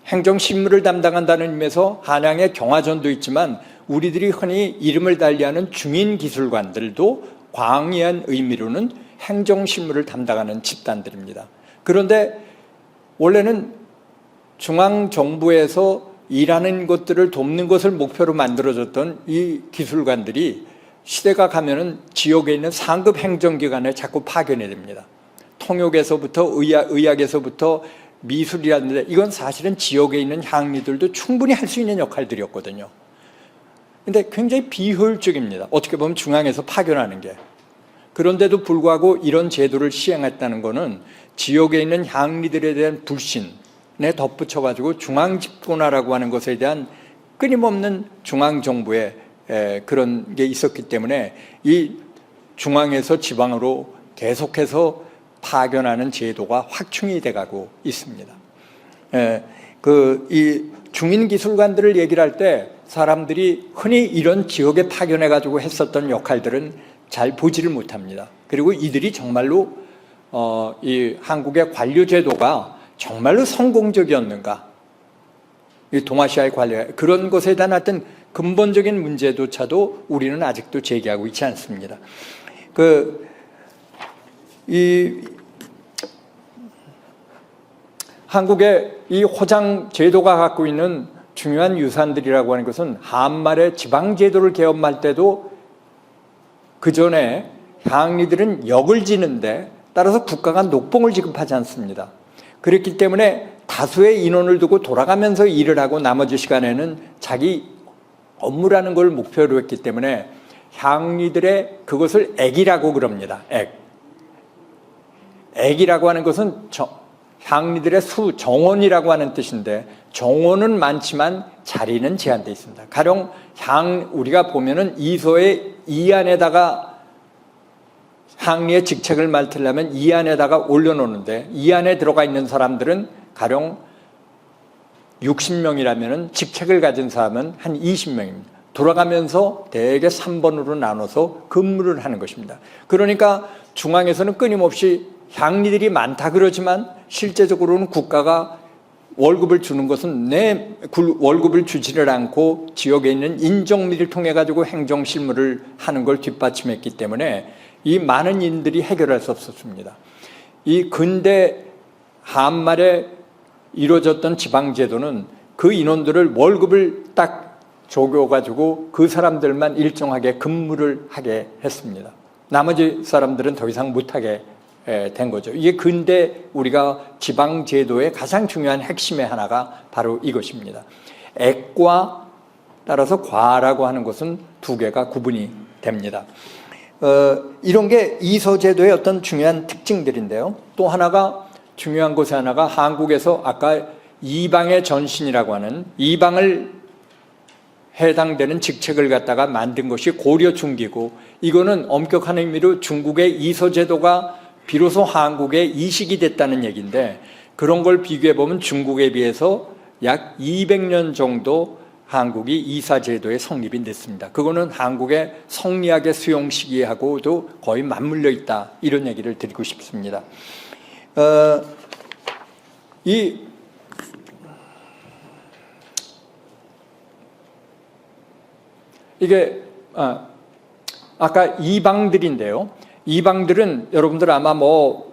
행정신무를 담당한다는 의미에서 한양에 경화전도 있지만 우리들이 흔히 이름을 달리하는 중인기술관들도 광의한 의미로는 행정신무를 담당하는 집단들입니다. 그런데 원래는 중앙정부에서 일하는 것들을 돕는 것을 목표로 만들어졌던 이 기술관들이 시대가 가면은 지역에 있는 상급 행정기관에 자꾸 파견이 됩니다. 통역에서부터 의학에서부터 미술이라는데 이건 사실은 지역에 있는 향리들도 충분히 할 수 있는 역할들이었거든요. 근데 굉장히 비효율적입니다. 어떻게 보면 중앙에서 파견하는 게. 그런데도 불구하고 이런 제도를 시행했다는 것은 지역에 있는 향리들에 대한 불신에 덧붙여가지고 중앙집권화라고 하는 것에 대한 끊임없는 중앙정부의 그런 게 있었기 때문에 이 중앙에서 지방으로 계속해서 파견하는 제도가 확충이 돼가고 있습니다. 이 중인 기술관들을 얘기를 할 때 사람들이 흔히 이런 지역에 파견해가지고 했었던 역할들은 잘 보지를 못합니다. 그리고 이들이 정말로 이 한국의 관료 제도가 정말로 성공적이었는가? 이 동아시아의 관료 그런 것에 대한 어떤 근본적인 문제조차도 우리는 아직도 제기하고 있지 않습니다. 한국의 이 호장 제도가 갖고 있는 중요한 유산들이라고 하는 것은 한말의 지방 제도를 개엄할 때도 그 전에 향리들은 역을 지는데 따라서 국가가 녹봉을 지급하지 않습니다. 그렇기 때문에 다수의 인원을 두고 돌아가면서 일을 하고 나머지 시간에는 자기 업무라는 걸 목표로 했기 때문에 향리들의 그것을 액이라고 그럽니다. 액이라고 하는 것은 향리들의 정원이라고 하는 뜻인데 정원은 많지만 자리는 제한되어 있습니다. 가령 우리가 보면은 이소의 이 안에다가 향리의 직책을 맡으려면 이 안에다가 올려놓는데 이 안에 들어가 있는 사람들은 가령 60명이라면 직책을 가진 사람은 한 20명입니다. 돌아가면서 대개 3번으로 나눠서 근무를 하는 것입니다. 그러니까 중앙에서는 끊임없이 향리들이 많다 그러지만 실제적으로는 국가가 월급을 주는 것은 내 월급을 주지를 않고 지역에 있는 인정미를 통해 가지고 행정 실무를 하는 걸 뒷받침했기 때문에 이 많은 인들이 해결할 수 없었습니다. 이 근대 한말에 이루어졌던 지방제도는 그 인원들을 월급을 딱 줘가지고 그 사람들만 일정하게 근무를 하게 했습니다. 나머지 사람들은 더 이상 못하게 된 거죠. 이게 근대 우리가 지방제도의 가장 중요한 핵심의 하나가 바로 이것입니다. 액과 따라서 과라고 하는 것은 두 개가 구분이 됩니다. 이런 게 이서제도의 어떤 중요한 특징들인데요. 또 하나가 중요한 것이 하나가 한국에서 아까 이방의 전신이라고 하는 이방을 해당되는 직책을 갖다가 만든 것이 고려 중기고 이거는 엄격한 의미로 중국의 이서제도가 비로소 한국에 이식이 됐다는 얘기인데 그런 걸 비교해 보면 중국에 비해서 약 200년 정도 한국이 이사제도의 성립이 됐습니다. 그거는 한국의 성리학의 수용 시기하고도 거의 맞물려 있다 이런 얘기를 드리고 싶습니다. 이게 아까 이방들인데요. 이방들은 여러분들 아마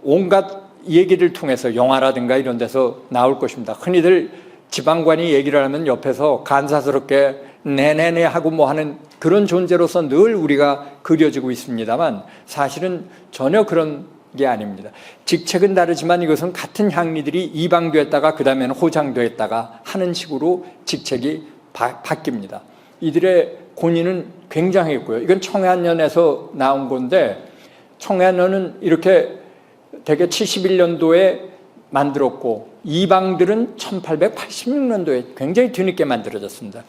온갖 얘기를 통해서 영화라든가 이런 데서 나올 것입니다. 흔히들 지방관이 얘기를 하면 옆에서 간사스럽게 네네네 하고 하는 그런 존재로서 늘 우리가 그려지고 있습니다만 사실은 전혀 그런 게 아닙니다. 직책은 다르지만 이것은 같은 향리들이 이방되었다가 그 다음에는 호장되었다가 하는 식으로 직책이 바뀝니다. 이들의 권위는 굉장했고요. 이건 청해안연에서 나온 건데 청해안연은 이렇게 대개 71년도에 만들었고 이방들은 1886년도에 굉장히 뒤늦게 만들어졌습니다.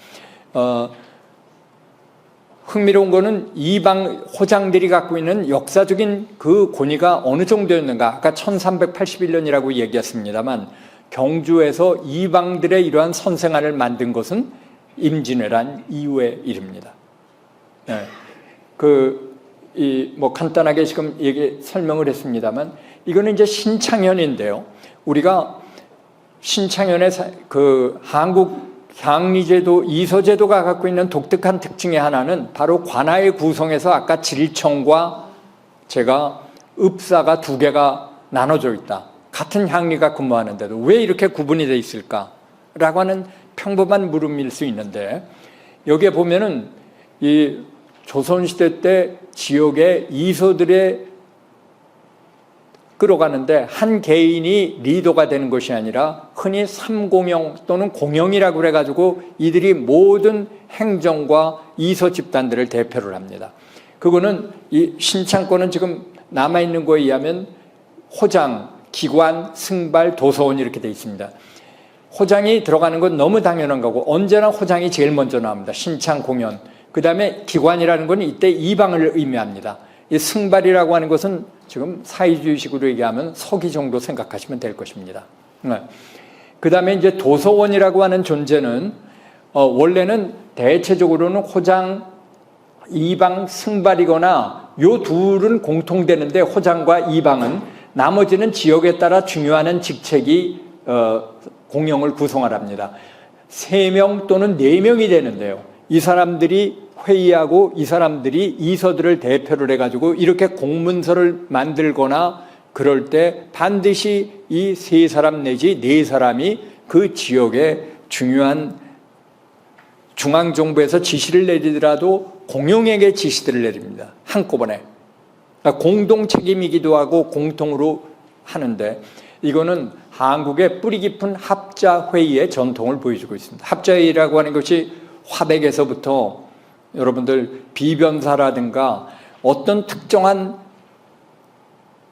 흥미로운 거는 이방 호장들이 갖고 있는 역사적인 그 권위가 어느 정도였는가 아까 1381년이라고 얘기했습니다만 경주에서 이방들의 이러한 선생안을 만든 것은 임진왜란 이후의 일입니다. 네. 간단하게 지금 설명을 했습니다만 이거는 이제 신창현인데요. 우리가 신창현의 한국 향리제도, 이서제도가 갖고 있는 독특한 특징의 하나는 바로 관아의 구성에서 아까 질청과 제가 읍사가 두 개가 나눠져 있다. 같은 향리가 근무하는데도 왜 이렇게 구분이 돼 있을까라고 하는 평범한 물음일 수 있는데 여기에 보면은 이 조선시대 때 지역의 이서들의 끌어가는데 한 개인이 리더가 되는 것이 아니라 흔히 삼공영 또는 공영이라고 그래가지고 이들이 모든 행정과 이서 집단들을 대표를 합니다. 그거는 이 신창권은 지금 남아있는 거에 의하면 호장, 기관, 승발, 도서원 이렇게 돼 있습니다. 호장이 들어가는 건 너무 당연한 거고 언제나 호장이 제일 먼저 나옵니다. 신창, 공연. 그 다음에 기관이라는 건 이때 이방을 의미합니다. 이 승발이라고 하는 것은 지금 사회주의식으로 얘기하면 서기 정도 생각하시면 될 것입니다. 그 다음에 이제 도서원이라고 하는 존재는 원래는 대체적으로는 호장, 이방, 승발이거나 요 둘은 공통되는데 호장과 이방은 나머지는 지역에 따라 중요한 직책이 공영을 구성하랍니다. 3명 또는 4명이 되는데요. 이 사람들이 회의하고 이 사람들이 이서들을 대표를 해가지고 이렇게 공문서를 만들거나 그럴 때 반드시 이 3사람 내지 4사람이 그 지역의 중요한 중앙정부에서 지시를 내리더라도 공용에게 지시들을 내립니다. 한꺼번에. 그러니까 공동 책임이기도 하고 공통으로 하는데 이거는 한국의 뿌리 깊은 합자회의의 전통을 보여주고 있습니다. 합자회의라고 하는 것이 화백에서부터 여러분들 비변사라든가 어떤 특정한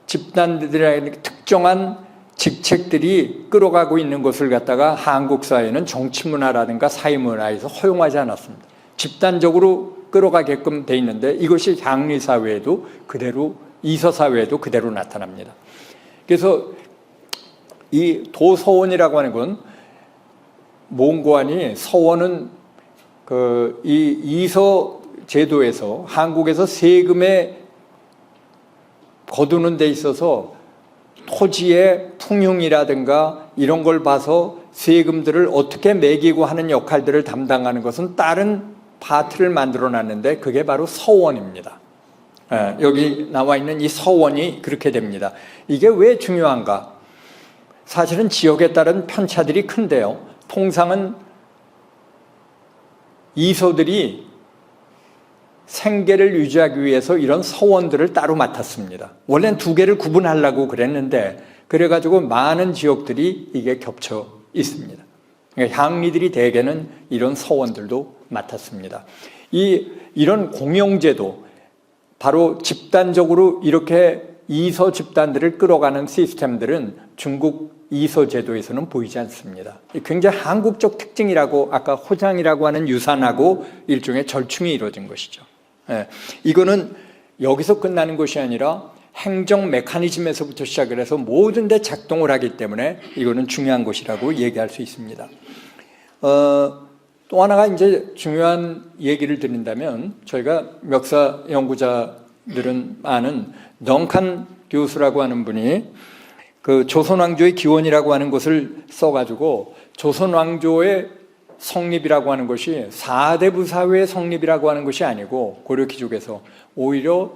집단들의 특정한 직책들이 끌어가고 있는 것을 갖다가 한국 사회는 정치문화라든가 사회문화에서 허용하지 않았습니다. 집단적으로 끌어가게끔 돼 있는데 이것이 향리사회에도 그대로 이서사회에도 그대로 나타납니다. 그래서 이 도서원이라고 하는 건 몽고하니 서원은 이 이서 제도에서 한국에서 세금에 거두는 데 있어서 토지의 풍흉이라든가 이런 걸 봐서 세금들을 어떻게 매기고 하는 역할들을 담당하는 것은 다른 파트를 만들어 놨는데 그게 바로 서원입니다. 여기 나와 있는 이 서원이 그렇게 됩니다. 이게 왜 중요한가? 사실은 지역에 따른 편차들이 큰데요. 통상은 이서들이 생계를 유지하기 위해서 이런 서원들을 따로 맡았습니다. 원래는 2개를 구분하려고 그랬는데 그래가지고 많은 지역들이 이게 겹쳐 있습니다. 그러니까 향리들이 대개는 이런 서원들도 맡았습니다. 이런 공용제도, 바로 집단적으로 이렇게 이서 집단들을 끌어가는 시스템들은 중국 이서 제도에서는 보이지 않습니다. 굉장히 한국적 특징이라고 아까 호장이라고 하는 유산하고 일종의 절충이 이루어진 것이죠. 이거는 여기서 끝나는 것이 아니라 행정 메커니즘에서부터 시작을 해서 모든 데 작동을 하기 때문에 이거는 중요한 것이라고 얘기할 수 있습니다. 또 하나가 이제 중요한 얘기를 드린다면 저희가 멱사 연구자들은 아는 덩칸 교수라고 하는 분이 그 조선왕조의 기원이라고 하는 것을 써가지고 조선왕조의 성립이라고 하는 것이 4대 부사회의 성립이라고 하는 것이 아니고 고려기족에서 오히려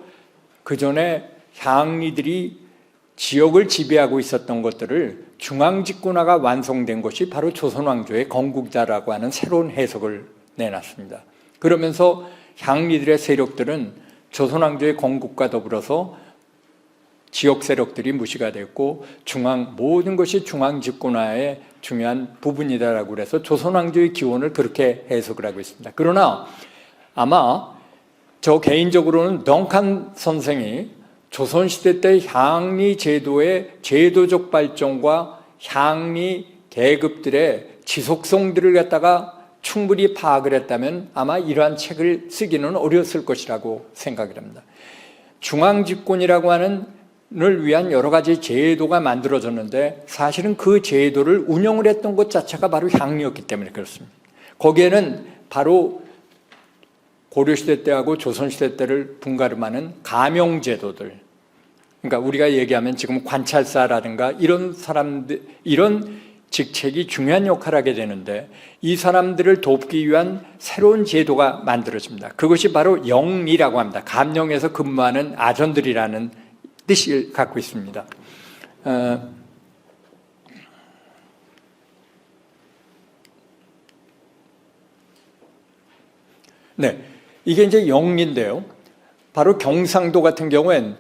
그 전에 향리들이 지역을 지배하고 있었던 것들을 중앙집권화가 완성된 것이 바로 조선왕조의 건국이다라고 하는 새로운 해석을 내놨습니다. 그러면서 향리들의 세력들은 조선왕조의 건국과 더불어서 지역 세력들이 무시가 됐고 모든 것이 중앙집권화의 중요한 부분이다라고 그래서 조선왕조의 기원을 그렇게 해석을 하고 있습니다. 그러나 아마 저 개인적으로는 덩칸 선생이 조선시대 때 향리 제도의 제도적 발전과 향리 계급들의 지속성들을 갖다가 충분히 파악을 했다면 아마 이러한 책을 쓰기는 어려웠을 것이라고 생각을 합니다. 중앙집권이라고 하는 를 위한 여러 가지 제도가 만들어졌는데 사실은 그 제도를 운영을 했던 것 자체가 바로 향리였기 때문에 그렇습니다. 거기에는 바로 고려시대 때하고 조선시대 때를 분가름하는 가명제도들, 그러니까 우리가 얘기하면 지금 관찰사라든가 이런 사람들, 이런 직책이 중요한 역할을 하게 되는데 이 사람들을 돕기 위한 새로운 제도가 만들어집니다. 그것이 바로 영리라고 합니다. 감령에서 근무하는 아전들이라는 뜻을 갖고 있습니다. 네, 이게 이제 영리인데요. 바로 경상도 같은 경우엔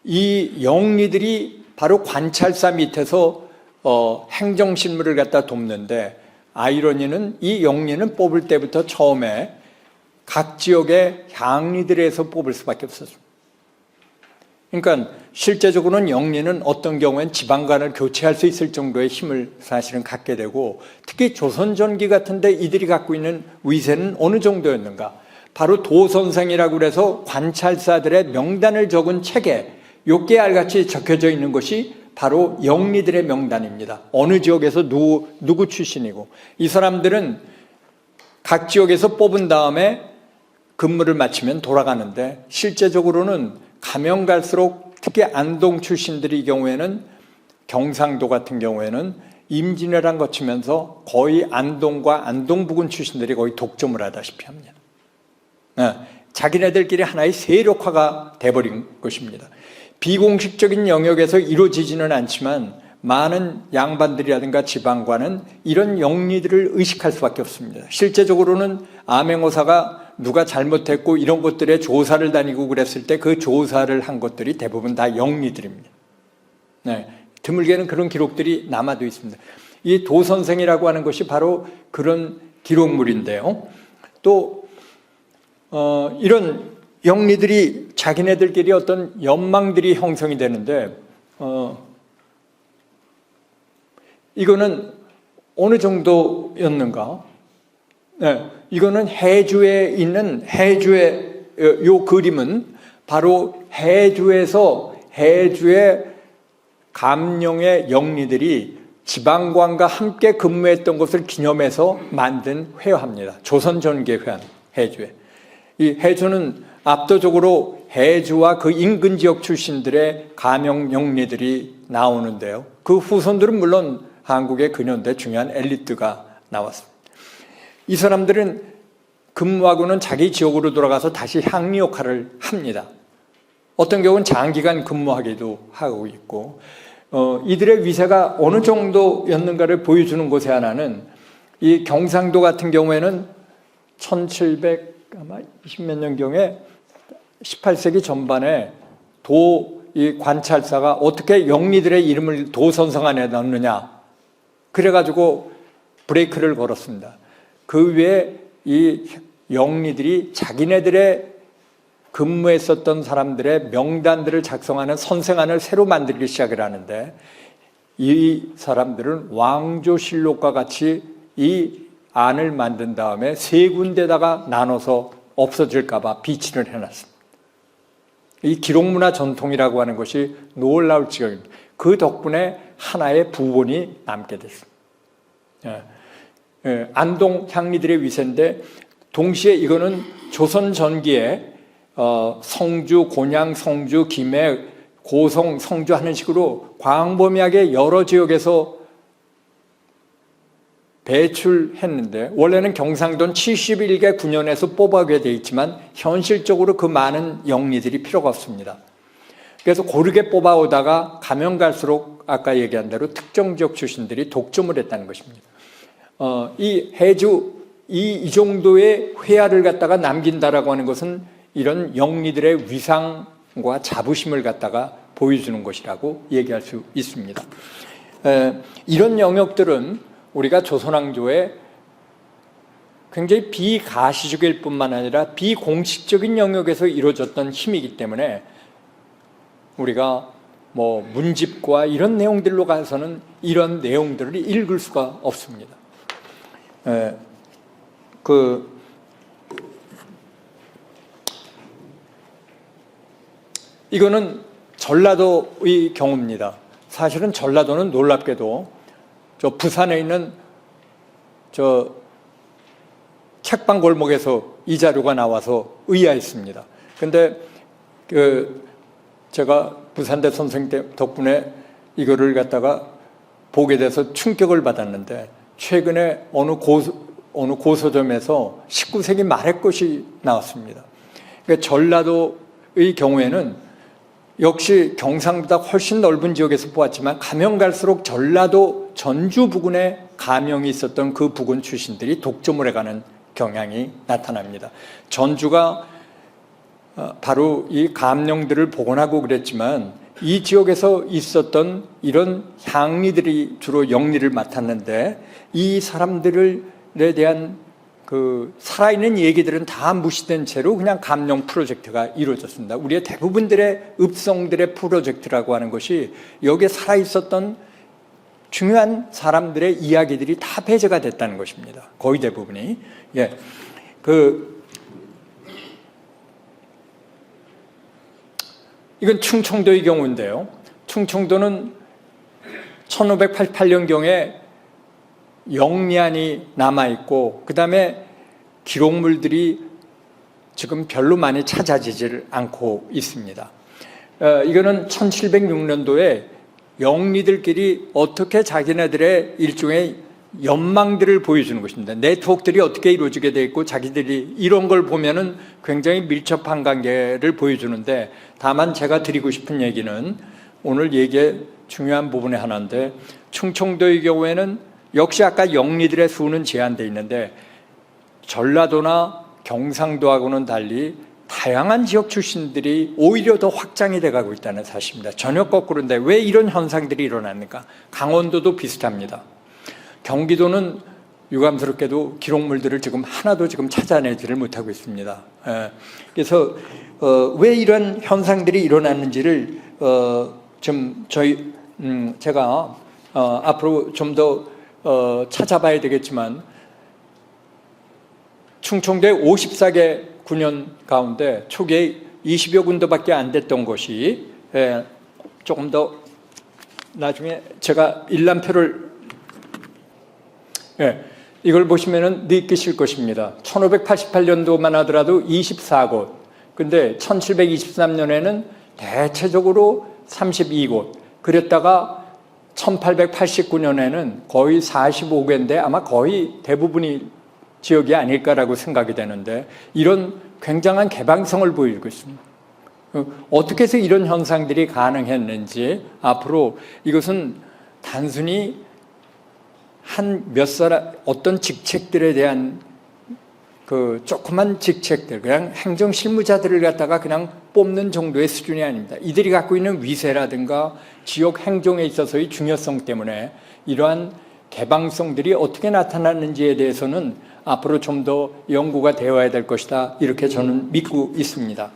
이 영리들이 바로 관찰사 밑에서 행정실무를 갖다 돕는데 아이러니는 이 영리는 뽑을 때부터 처음에 각 지역의 향리들에서 뽑을 수밖에 없었습니다. 그러니까 실제적으로는 영리는 어떤 경우엔 지방간을 교체할 수 있을 정도의 힘을 사실은 갖게 되고 특히 조선전기 같은데 이들이 갖고 있는 위세는 어느 정도였는가? 바로 도선생이라고 그래서 관찰사들의 명단을 적은 책에 욕계알같이 적혀져 있는 것이 바로 영리들의 명단입니다. 어느 지역에서 누구 출신이고, 이 사람들은 각 지역에서 뽑은 다음에 근무를 마치면 돌아가는데, 실제적으로는 가면 갈수록 특히 안동 출신들의 경우에는, 경상도 같은 경우에는 임진왜란 거치면서 거의 안동과 안동 부근 출신들이 거의 독점을 하다시피 합니다. 자기네들끼리 하나의 세력화가 돼버린 것입니다. 비공식적인 영역에서 이루어지지는 않지만 많은 양반들이라든가 지방관은 이런 영리들을 의식할 수밖에 없습니다. 실제적으로는 암행어사가 누가 잘못했고 이런 것들의 조사를 다니고 그랬을 때 그 조사를 한 것들이 대부분 다 영리들입니다. 드물게는 그런 기록들이 남아도 있습니다. 이 도선생이라고 하는 것이 바로 그런 기록물인데요. 또 이런 영리들이 자기네들끼리 어떤 연망들이 형성이 되는데, 이거는 어느 정도였는가? 이거는 해주에 있는, 해주의 요 그림은 바로 해주에서, 해주의 감령의 영리들이 지방관과 함께 근무했던 것을 기념해서 만든 회화입니다. 조선전개회화, 해주에. 이 해주는 압도적으로 해주와 그 인근 지역 출신들의 감영 영리들이 나오는데요. 그 후손들은 물론 한국의 근현대 중요한 엘리트가 나왔습니다. 이 사람들은 근무하고는 자기 지역으로 돌아가서 다시 향리 역할을 합니다. 어떤 경우는 장기간 근무하기도 하고 있고, 이들의 위세가 어느 정도였는가를 보여주는 곳에 하나는, 이 경상도 같은 경우에는 1720몇 년경에 18세기 전반에 이 관찰사가 어떻게 영리들의 이름을 도선성 안에 넣느냐, 그래가지고 브레이크를 걸었습니다. 그 외에 이 영리들이 자기네들의 근무했었던 사람들의 명단들을 작성하는 선생안을 새로 만들기 시작을 하는데, 이 사람들은 왕조실록과 같이 이 안을 만든 다음에 세 군데다가 나눠서 없어질까 봐 비치를 해놨습니다. 이 기록문화 전통이라고 하는 것이 놀라울 지경입니다. 그 덕분에 하나의 부본이 남게 됐습니다. 안동 향리들의 위세인데, 동시에 이거는 조선 전기에 성주, 곤양, 성주, 김해, 고성, 성주 하는 식으로 광범위하게 여러 지역에서 배출했는데, 원래는 경상도는 71개 군현에서 뽑아오게 되어 있지만 현실적으로 그 많은 영리들이 필요가 없습니다. 그래서 고르게 뽑아오다가 가면 갈수록 아까 얘기한 대로 특정 지역 출신들이 독점을 했다는 것입니다. 이 해주, 이 정도의 회화를 갖다가 남긴다라고 하는 것은 이런 영리들의 위상과 자부심을 갖다가 보여주는 것이라고 얘기할 수 있습니다. 이런 영역들은 우리가 조선왕조의 굉장히 비가시적일 뿐만 아니라 비공식적인 영역에서 이루어졌던 힘이기 때문에 우리가 뭐 문집과 이런 내용들로 가서는 이런 내용들을 읽을 수가 없습니다. 이거는 전라도의 경우입니다. 사실은 전라도는 놀랍게도 저 부산에 있는 저 책방 골목에서 이 자료가 나와서 의아했습니다. 근데 제가 부산대 선생님 덕분에 이거를 갖다가 보게 돼서 충격을 받았는데, 최근에 어느 고서점에서 19세기 말의 것이 나왔습니다. 그러니까 전라도의 경우에는 역시 경상보다 훨씬 넓은 지역에서 보았지만 가면 갈수록 전라도 전주 부근에 감영이 있었던 그 부근 출신들이 독점을 해가는 경향이 나타납니다. 전주가 바로 이 감령들을 복원하고 그랬지만 이 지역에서 있었던 이런 향리들이 주로 영리를 맡았는데, 이 사람들에 대한 그 살아있는 얘기들은 다 무시된 채로 그냥 감령 프로젝트가 이루어졌습니다. 우리의 대부분들의 읍성들의 프로젝트라고 하는 것이 여기에 살아있었던 중요한 사람들의 이야기들이 다 배제가 됐다는 것입니다. 거의 대부분이. 이건 충청도의 경우인데요. 충청도는 1588년경에 영리안이 남아있고 그 다음에 기록물들이 지금 별로 많이 찾아지질 않고 있습니다. 이거는 1706년도에 영리들끼리 어떻게 자기네들의 일종의 연망들을 보여주는 것입니다. 네트워크들이 어떻게 이루어지게 돼 있고 자기들이 이런 걸 보면은 굉장히 밀접한 관계를 보여주는데, 다만 제가 드리고 싶은 얘기는 오늘 얘기의 중요한 부분의 하나인데, 충청도의 경우에는 역시 아까 영리들의 수는 제한되어 있는데 전라도나 경상도하고는 달리 다양한 지역 출신들이 오히려 더 확장이 돼가고 있다는 사실입니다. 전혀 거꾸로인데 왜 이런 현상들이 일어납니까? 강원도도 비슷합니다. 경기도는 유감스럽게도 기록물들을 지금 하나도 지금 찾아내지를 못하고 있습니다. 그래서 왜 이런 현상들이 일어났는지를 좀 제가 앞으로 좀 더 찾아봐야 되겠지만, 충청도의 54개 군현 가운데 초기에 20여 군데밖에 안 됐던 것이 조금 더 나중에 제가 일람표를 이걸 보시면은 느끼실 것입니다. 1588년도만 하더라도 24곳, 근데 1723년에는 대체적으로 32곳, 그랬다가 1889년에는 거의 45개인데 아마 거의 대부분이 지역이 아닐까라고 생각이 되는데, 이런 굉장한 개방성을 보이고 있습니다. 어떻게 해서 이런 현상들이 가능했는지, 앞으로 이것은 단순히 한 몇 사람 어떤 직책들에 대한 그 조그만 직책들, 그냥 행정 실무자들을 갖다가 그냥 뽑는 정도의 수준이 아닙니다. 이들이 갖고 있는 위세라든가 지역 행정에 있어서의 중요성 때문에 이러한 개방성들이 어떻게 나타났는지에 대해서는 앞으로 좀 더 연구가 되어야 될 것이다, 이렇게 저는 믿고 있습니다.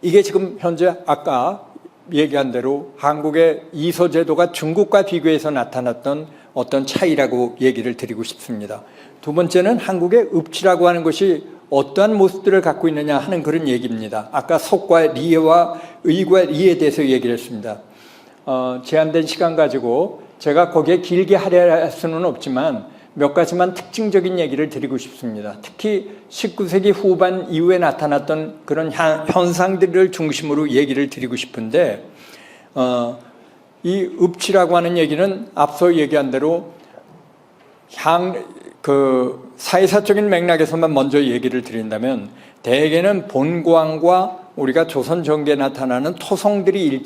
이게 지금 현재 아까 얘기한 대로 한국의 이소제도가 중국과 비교해서 나타났던 어떤 차이라고 얘기를 드리고 싶습니다. 두 번째는 한국의 읍지라고 하는 것이 어떠한 모습들을 갖고 있느냐 하는 그런 얘기입니다. 아까 속과 리와 의과 리에 대해서 얘기를 했습니다. 제한된 시간 가지고 제가 거기에 길게 하려 할 수는 없지만 몇 가지만 특징적인 얘기를 드리고 싶습니다. 특히 19세기 후반 이후에 나타났던 그런 현상들을 중심으로 얘기를 드리고 싶은데, 이 읍지라고 하는 얘기는 앞서 얘기한 대로 사회사적인 맥락에서만 먼저 얘기를 드린다면, 대개는 본고항과 우리가 조선 전기에 나타나는 토성들이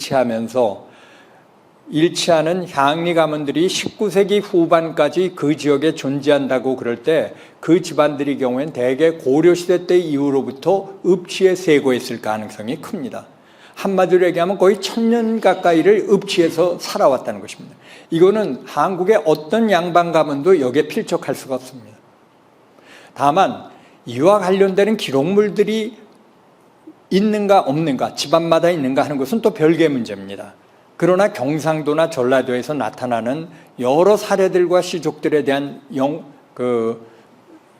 일치하는 향리 가문들이 19세기 후반까지 그 지역에 존재한다고 그럴 때, 그 집안들의 경우에는 대개 고려시대 때 이후로부터 읍지에 세고했을 가능성이 큽니다. 한마디로 얘기하면 거의 1000년 가까이를 읍지에서 살아왔다는 것입니다. 이거는 한국의 어떤 양반 가문도 여기에 필적할 수가 없습니다. 다만 이와 관련되는 기록물들이 있는가 없는가, 집안마다 있는가 하는 것은 또 별개의 문제입니다. 그러나 경상도나 전라도에서 나타나는 여러 사례들과 시족들에 대한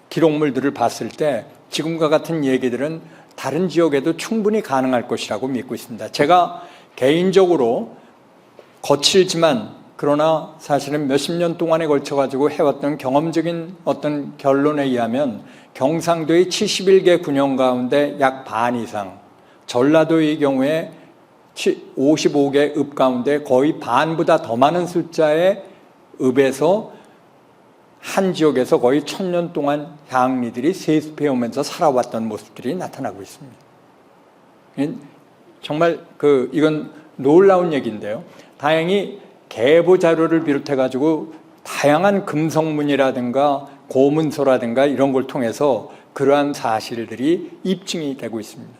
기록물들을 봤을 때 지금과 같은 얘기들은 다른 지역에도 충분히 가능할 것이라고 믿고 있습니다. 제가 개인적으로 거칠지만 그러나 사실은 몇십 년 동안에 걸쳐가지고 해왔던 경험적인 어떤 결론에 의하면 경상도의 71개 군현 가운데 약 반 이상, 전라도의 경우에 55개 읍 가운데 거의 반보다 더 많은 숫자의 읍에서 한 지역에서 거의 1000년 동안 향리들이 세습해오면서 살아왔던 모습들이 나타나고 있습니다. 정말 이건 놀라운 얘기인데요. 다행히 계보 자료를 비롯해가지고 다양한 금성문이라든가 고문서라든가 이런 걸 통해서 그러한 사실들이 입증이 되고 있습니다.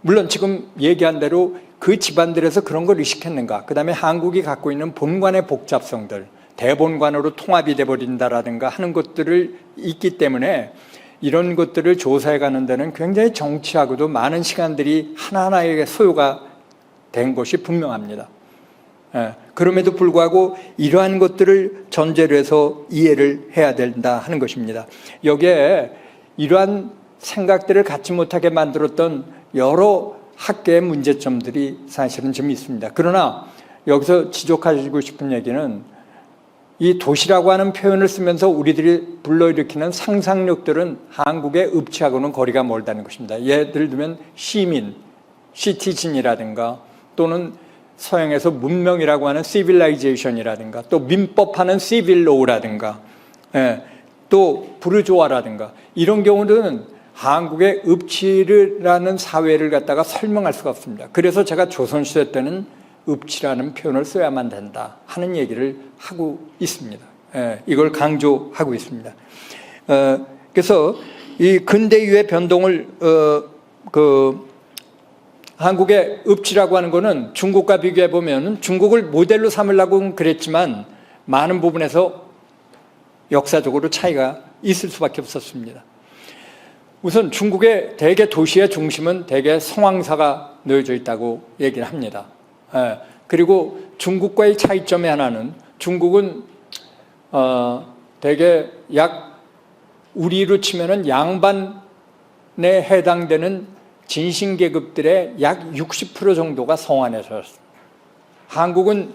물론 지금 얘기한 대로 그 집안들에서 그런 걸 의식했는가, 그 다음에 한국이 갖고 있는 본관의 복잡성들, 대본관으로 통합이 돼버린다라든가 하는 것들을 있기 때문에 이런 것들을 조사해 가는 데는 굉장히 정치하고도 많은 시간들이 하나하나에게 소요가 된 것이 분명합니다. 그럼에도 불구하고 이러한 것들을 전제로 해서 이해를 해야 된다 하는 것입니다. 여기에 이러한 생각들을 갖지 못하게 만들었던 여러 학계의 문제점들이 사실은 좀 있습니다. 그러나 여기서 지적하시고 싶은 얘기는 이 도시라고 하는 표현을 쓰면서 우리들이 불러일으키는 상상력들은 한국의 읍치하고는 거리가 멀다는 것입니다. 예를 들면 시민, 시티즌이라든가 또는 서양에서 문명이라고 하는 시빌라이제이션이라든가 또 민법하는 시빌로우라든가 또 부르조아라든가 이런 경우는 한국의 읍치라는 사회를 갖다가 설명할 수가 없습니다. 그래서 제가 조선시대 때는 읍치라는 표현을 써야만 된다 하는 얘기를 하고 있습니다. 이걸 강조하고 있습니다. 그래서 이 근대 이후의 변동을 한국의 읍치라고 하는 거는 중국과 비교해 보면 중국을 모델로 삼으려고 그랬지만 많은 부분에서 역사적으로 차이가 있을 수밖에 없었습니다. 우선 중국의 대개 도시의 중심은 대개 성황사가 놓여져 있다고 얘기를 합니다. 그리고 중국과의 차이점의 하나는 중국은 대개 약 우리로 치면은 양반에 해당되는 진신계급들의 약 60% 정도가 성안에 살았습니다. 한국은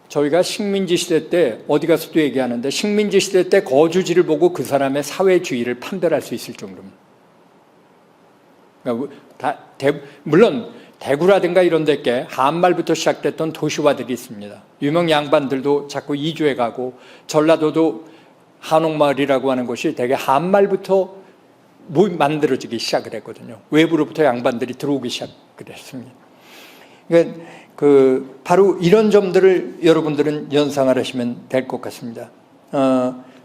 저희가 식민지 시대 때 어디 가서도 얘기하는데 식민지 시대 때 거주지를 보고 그 사람의 사회주의를 판별할 수 있을 정도입니다. 그러니까 물론 대구라든가 이런 데께 한말부터 시작됐던 도시화들이 있습니다. 유명 양반들도 자꾸 이주해 가고 전라도도 한옥마을이라고 하는 곳이 대개 한말부터 만들어지기 시작을 했거든요. 외부로부터 양반들이 들어오기 시작을 했습니다. 그러니까 바로 이런 점들을 여러분들은 연상을 하시면 될 것 같습니다.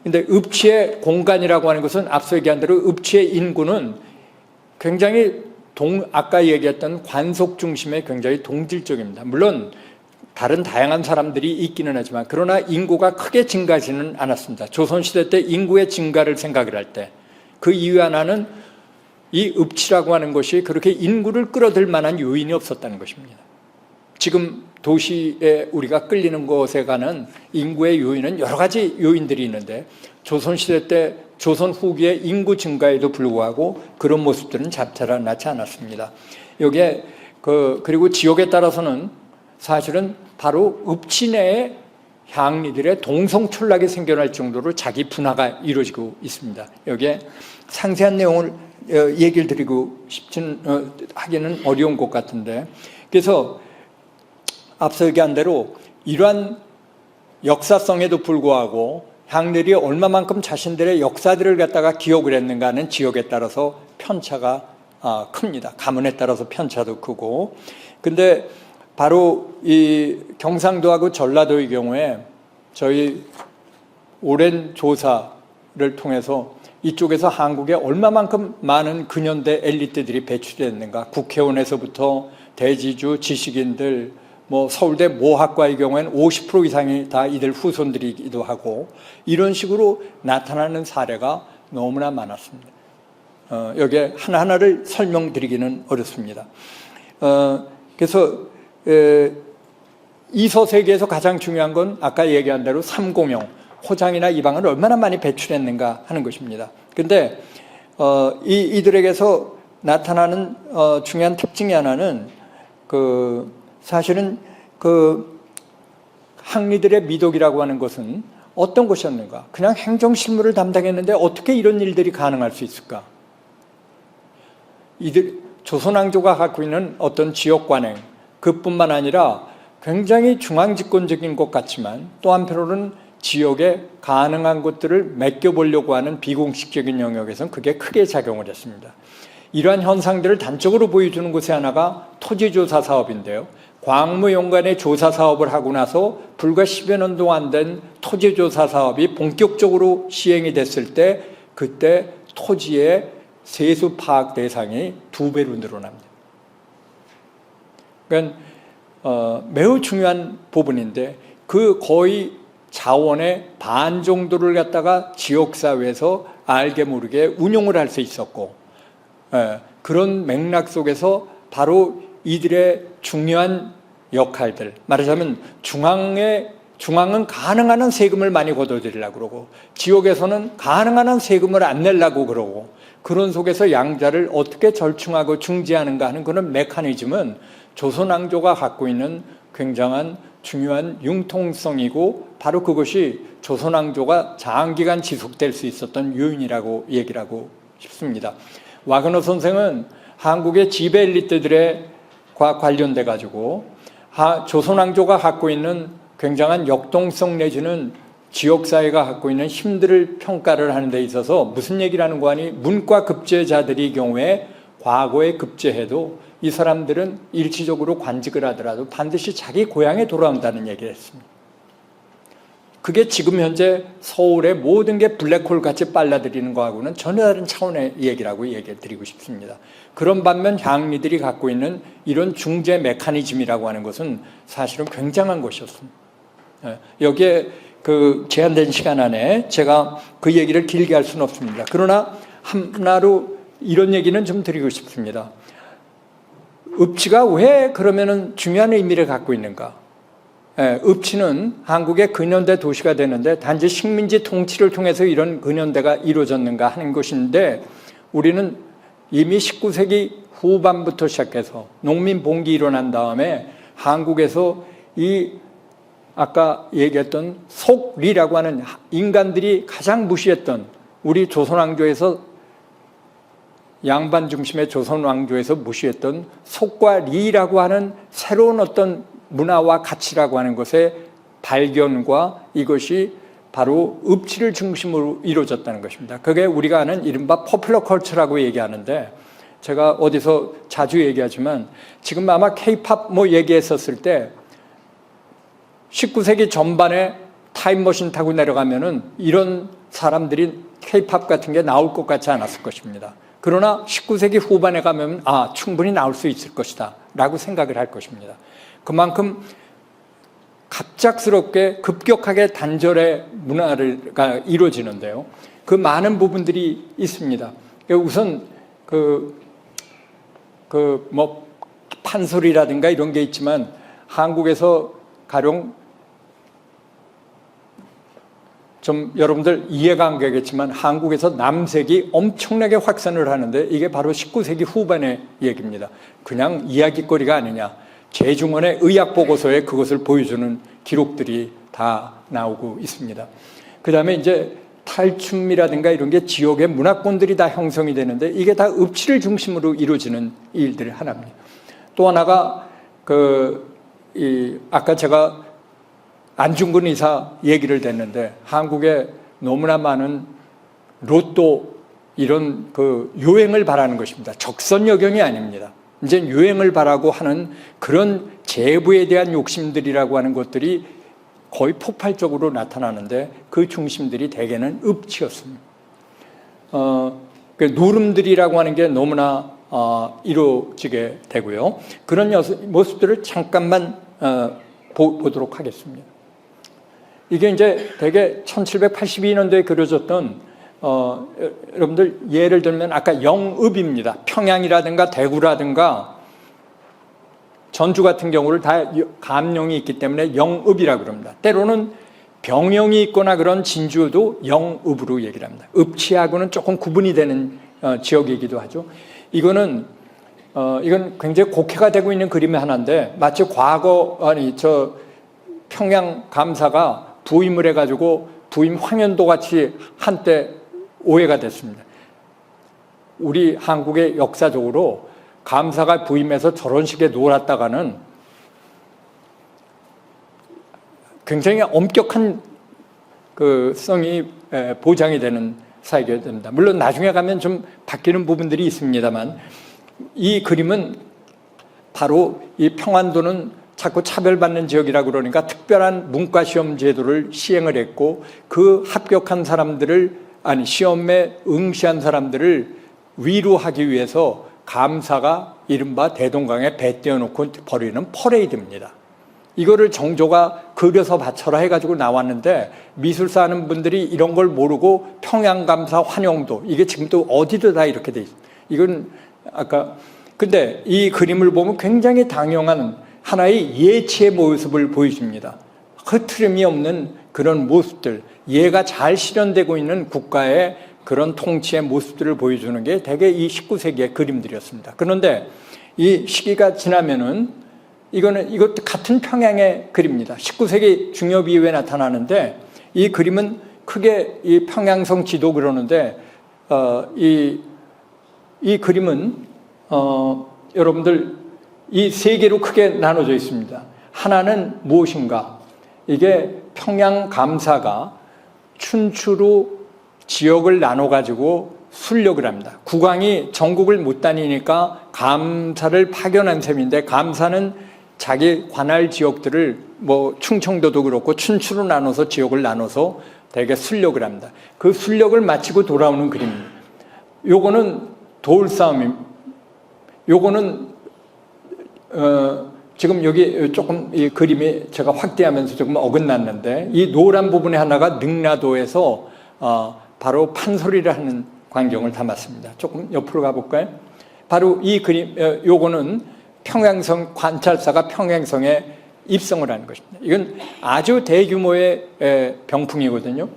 근데 읍치의 공간이라고 하는 것은 앞서 얘기한 대로 읍치의 인구는 굉장히 아까 얘기했던 관속 중심에 굉장히 동질적입니다. 물론 다른 다양한 사람들이 있기는 하지만 그러나 인구가 크게 증가하지는 않았습니다. 조선시대 때 인구의 증가를 생각을 할 때 그 이유 하나는 이 읍치라고 하는 것이 그렇게 인구를 끌어들 만한 요인이 없었다는 것입니다. 지금 도시에 우리가 끌리는 것에 관한 인구의 요인은 여러 가지 요인들이 있는데 조선시대 때 조선 후기의 인구 증가에도 불구하고 그런 모습들은 나타나지 않았습니다. 여기에 그리고 지역에 따라서는 사실은 바로 읍치 내에 향리들의 동성촌락이 생겨날 정도로 자기 분화가 이루어지고 있습니다. 여기에 상세한 내용을 얘기를 드리고 하기는 어려운 것 같은데, 그래서 앞서 얘기한 대로 이러한 역사성에도 불구하고 향리들이 얼마만큼 자신들의 역사들을 갖다가 기억을 했는가 하는 지역에 따라서 편차가 큽니다. 가문에 따라서 편차도 크고. 근데 바로 이 경상도하고 전라도의 경우에 저희 오랜 조사를 통해서 이쪽에서 한국에 얼마만큼 많은 근현대 엘리트들이 배출됐는가, 국회의원에서부터 대지주, 지식인들, 서울대 모학과의 경우에는 50% 이상이 다 이들 후손들이기도 하고 이런 식으로 나타나는 사례가 너무나 많았습니다. 여기에 하나하나를 설명드리기는 어렵습니다. 그래서 이 서세계에서 가장 중요한 건 아까 얘기한 대로 삼공용, 호장이나 이방을 얼마나 많이 배출했는가 하는 것입니다. 그런데 이들에게서 나타나는 중요한 특징이 하나는 사실은 항리들의 미덕이라고 하는 것은 어떤 것이었는가? 그냥 행정실무를 담당했는데 어떻게 이런 일들이 가능할 수 있을까? 조선왕조가 갖고 있는 어떤 지역관행, 그뿐만 아니라 굉장히 중앙집권적인 것 같지만 또 한편으로는 지역에 가능한 것들을 맡겨보려고 하는 비공식적인 영역에서는 그게 크게 작용을 했습니다. 이러한 현상들을 단적으로 보여주는 곳의 하나가 토지조사 사업인데요. 광무용관의 조사 사업을 하고 나서 불과 10여 년 동안 된 토지조사 사업이 본격적으로 시행이 됐을 때 그때 토지의 세수 파악 대상이 2배로 늘어납니다. 그러니까 매우 중요한 부분인데 그 거의 자원의 반 정도를 갖다가 지역사회에서 알게 모르게 운용을 할 수 있었고 그런 맥락 속에서 바로 이들의 중요한 역할들, 말하자면 중앙의 중앙은 가능한 한 세금을 많이 걷어들이려고 그러고 지역에서는 가능한 한 세금을 안 내려고 그러고 그런 속에서 양자를 어떻게 절충하고 중재하는가 하는 그런 메커니즘은 조선왕조가 갖고 있는 굉장한 중요한 융통성이고 바로 그것이 조선왕조가 장기간 지속될 수 있었던 요인이라고 얘기를 하고 싶습니다. 와그너 선생은 한국의 지배 엘리트들과 관련돼 가지고 조선왕조가 갖고 있는 굉장한 역동성 내지는 지역사회가 갖고 있는 힘들을 평가를 하는 데 있어서 무슨 얘기를 하는 거 아니 문과 급제자들이 경우에 과거에 급제해도 이 사람들은 일시적으로 관직을 하더라도 반드시 자기 고향에 돌아온다는 얘기를 했습니다. 그게 지금 현재 서울의 모든 게 블랙홀 같이 빨라들이는 거하고는 전혀 다른 차원의 얘기라고 얘기해 드리고 싶습니다. 그런 반면 향리들이 갖고 있는 이런 중재 메커니즘이라고 하는 것은 사실은 굉장한 것이었습니다. 여기에 그 제한된 시간 안에 제가 그 얘기를 길게 할 수는 없습니다. 그러나 하나로 이런 얘기는 좀 드리고 싶습니다. 읍지가 왜 그러면은 중요한 의미를 갖고 있는가? 읍지는 한국의 근현대 도시가 되는데 단지 식민지 통치를 통해서 이런 근현대가 이루어졌는가 하는 것인데 우리는 이미 19세기 후반부터 시작해서 농민 봉기 일어난 다음에 한국에서 이 아까 얘기했던 속리라고 하는 인간들이 가장 무시했던 우리 조선왕조에서 양반 중심의 조선왕조에서 무시했던 속과 리라고 하는 새로운 어떤 문화와 가치라고 하는 것의 발견과 이것이 바로 읍지를 중심으로 이루어졌다는 것입니다. 그게 우리가 아는 이른바 포퓰러 컬처라고 얘기하는데 제가 어디서 자주 얘기하지만 지금 아마 K-팝 뭐 얘기했었을 때 19세기 전반에 타임머신 타고 내려가면은 이런 사람들이 K-팝 같은 게 나올 것 같지 않았을 것입니다. 그러나 19세기 후반에 가면 충분히 나올 수 있을 것이다 라고 생각을 할 것입니다. 그만큼 갑작스럽게 급격하게 단절의 문화가 이루어지는데요. 그 많은 부분들이 있습니다. 우선 뭐 판소리라든가 이런 게 있지만 한국에서 가령 좀 여러분들 이해가 안 가겠지만 한국에서 남색이 엄청나게 확산을 하는데 이게 바로 19세기 후반의 얘기입니다. 그냥 이야기거리가 아니냐. 제중원의 의학보고서에 그것을 보여주는 기록들이 다 나오고 있습니다. 그 다음에 이제 탈춤이라든가 이런 게 지역의 문화권들이 다 형성이 되는데 이게 다 읍지를 중심으로 이루어지는 일들의 하나입니다. 또 하나가 아까 제가 안중근 의사 얘기를 듣는데 한국에 너무나 많은 로또 이런 요행을 바라는 것입니다. 적선여경이 아닙니다. 이제 유행을 바라고 하는 그런 재부에 대한 욕심들이라고 하는 것들이 거의 폭발적으로 나타나는데 그 중심들이 대개는 읍지였습니다. 노름들이라고 하는 게 너무나 이루어지게 되고요. 그런 모습들을 잠깐만 보도록 하겠습니다. 이게 이제 대개 1782년도에 그려졌던 여러분들 예를 들면 아까 영읍입니다. 평양이라든가 대구라든가 전주 같은 경우를 다 감령이 있기 때문에 영읍이라고 그럽니다. 때로는 병영이 있거나 그런 진주도 영읍으로 얘기를 합니다. 읍지하고는 조금 구분이 되는 지역이기도 하죠. 이건 굉장히 곡해가 되고 있는 그림의 하나인데 마치 평양 감사가 부임을 해가지고 부임 황현도 같이 한때 오해가 됐습니다. 우리 한국의 역사적으로 감사가 부임해서 저런 식의 놀았다가는 굉장히 엄격한 성이 보장이 되는 사회가 됩니다. 물론 나중에 가면 좀 바뀌는 부분들이 있습니다만 이 그림은 바로 이 평안도는 자꾸 차별받는 지역이라고 그러니까 특별한 문과시험 제도를 시행을 했고 그 합격한 사람들을 시험에 응시한 사람들을 위로하기 위해서 감사가 이른바 대동강에 배 띄워놓고 벌이는 퍼레이드입니다. 이거를 정조가 그려서 바쳐라 해가지고 나왔는데 미술사 하는 분들이 이런 걸 모르고 평양감사 환영도 이게 지금도 어디도 다 이렇게 돼 있어요. 이건 근데 이 그림을 보면 굉장히 당연한 하나의 예치의 모습을 보여줍니다. 흐트름이 없는 그런 모습들, 얘가 잘 실현되고 있는 국가의 그런 통치의 모습들을 보여주는 게 대개 이 19세기의 그림들이었습니다. 그런데 이 시기가 지나면은 이것도 같은 평양의 그림입니다. 19세기 중엽 이후에 나타나는데 이 그림은 크게 이 평양성 지도 그러는데 이 그림은 여러분들 이 세 개로 크게 나눠져 있습니다. 하나는 무엇인가? 이게 평양 감사가 춘추로 지역을 나눠가지고 순력을 합니다. 국왕이 전국을 못 다니니까 감사를 파견한 셈인데 감사는 자기 관할 지역들을 뭐 충청도도 그렇고 춘추로 나눠서 지역을 나눠서 대개 순력을 합니다. 그 순력을 마치고 돌아오는 그림입니다. 요거는 돌싸움입니다. 요거는 지금 여기 조금 이 그림이 제가 확대하면서 조금 어긋났는데 이 노란 부분의 하나가 능라도에서 바로 판소리를 하는 광경을 담았습니다. 조금 옆으로 가볼까요? 바로 이 그림, 요거는 평양성 관찰사가 평양성에 입성을 하는 것입니다. 이건 아주 대규모의 병풍이거든요.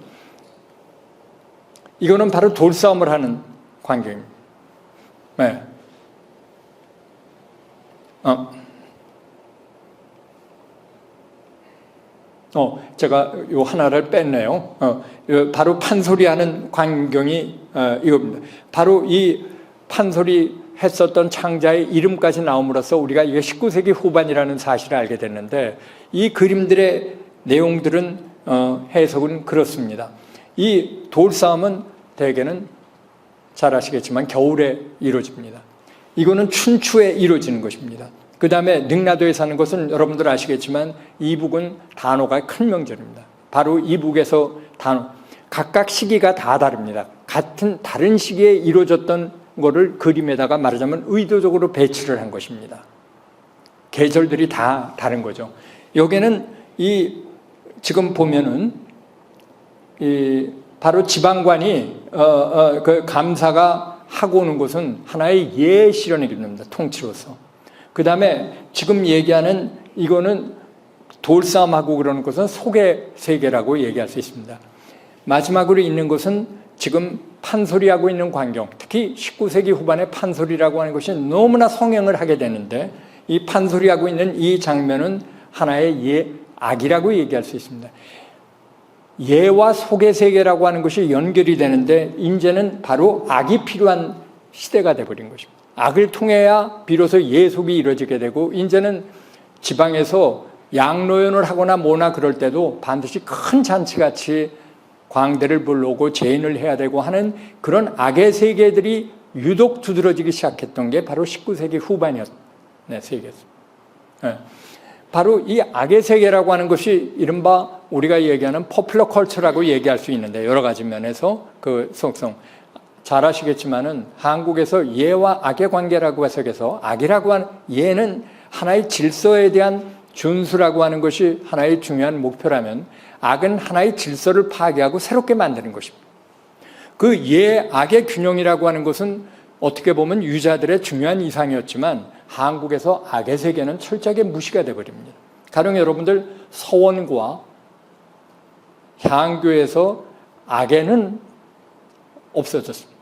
이거는 바로 돌싸움을 하는 광경입니다. 네. 제가 요 하나를 뺐네요. 바로 판소리하는 광경이 이겁니다. 바로 이 판소리 했었던 창자의 이름까지 나옴으로써 우리가 이게 19세기 후반이라는 사실을 알게 됐는데 이 그림들의 내용들은 해석은 그렇습니다. 이 돌싸움은 대개는 잘 아시겠지만 겨울에 이루어집니다. 이거는 춘추에 이루어지는 것입니다. 그 다음에 능라도에 사는 것은 여러분들 아시겠지만 이북은 단오가 큰 명절입니다. 바로 이북에서 단오, 각각 시기가 다 다릅니다. 다른 시기에 이루어졌던 거를 그림에다가 말하자면 의도적으로 배치를 한 것입니다. 계절들이 다 다른 거죠. 여기는 지금 보면은 바로 지방관이 그 감사가 하고 오는 것은 하나의 예 실현의 기입니다. 통치로서. 그 다음에 지금 얘기하는 이거는 돌싸움하고 그러는 것은 속의 세계라고 얘기할 수 있습니다. 마지막으로 있는 것은 지금 판소리하고 있는 광경, 특히 19세기 후반에 판소리라고 하는 것이 너무나 성행을 하게 되는데 이 판소리하고 있는 이 장면은 하나의 악이라고 얘기할 수 있습니다. 예와 속의 세계라고 하는 것이 연결이 되는데 이제는 바로 악이 필요한 시대가 되어버린 것입니다. 악을 통해야 비로소 예속이 이루어지게 되고 이제는 지방에서 양로연을 하거나 뭐나 그럴 때도 반드시 큰 잔치같이 광대를 불러오고 제인을 해야 되고 하는 그런 악의 세계들이 유독 두드러지기 시작했던 게 바로 19세기 후반이었던 세계였습니다. 바로 이 악의 세계라고 하는 것이 이른바 우리가 얘기하는 포퓰러 컬처라고 얘기할 수 있는데 여러 가지 면에서 그 속성 잘 아시겠지만은 한국에서 예와 악의 관계라고 해석해서 악이라고 하는 예는 하나의 질서에 대한 준수라고 하는 것이 하나의 중요한 목표라면 악은 하나의 질서를 파괴하고 새롭게 만드는 것입니다. 그 예, 악의 균형이라고 하는 것은 어떻게 보면 유자들의 중요한 이상이었지만 한국에서 악의 세계는 철저하게 무시가 되어버립니다. 가령 여러분들 서원과 향교에서 악에는 없어졌습니다.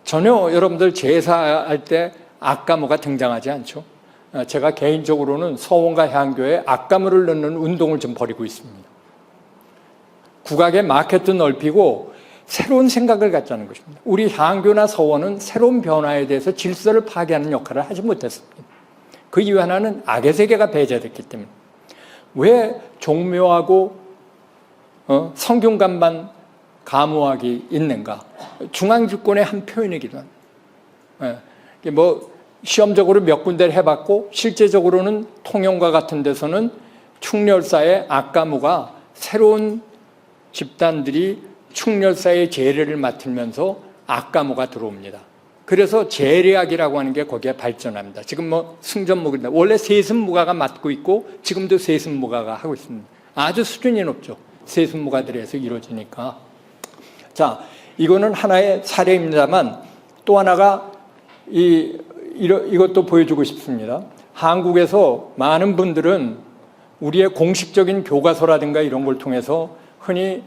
전혀 여러분들 제사할 때 악가무가 등장하지 않죠. 제가 개인적으로는 서원과 향교에 악가무를 넣는 운동을 좀 벌이고 있습니다. 국악의 마켓도 넓히고 새로운 생각을 갖자는 것입니다. 우리 향교나 서원은 새로운 변화에 대해서 질서를 파괴하는 역할을 하지 못했습니다. 그 이유 하나는 악의 세계가 배제됐기 때문에. 왜 종묘하고 성균관반 가무악이 있는가? 중앙주권의 한 표현이기도 합니다. 뭐 시험적으로 몇 군데를 해봤고 실제적으로는 통영과 같은 데서는 충렬사의 악가무가 새로운 집단들이 충렬사의 제례를 맡으면서 악가무가 들어옵니다. 그래서 제례악이라고 하는 게 거기에 발전합니다. 지금 뭐 승전무가인데 원래 세습무가가 맡고 있고 지금도 세습무가가 하고 있습니다. 아주 수준이 높죠. 세습무가들에서 이루어지니까. 자, 이거는 하나의 사례입니다만 또 하나가 이것도 보여주고 싶습니다. 한국에서 많은 분들은 우리의 공식적인 교과서라든가 이런 걸 통해서 흔히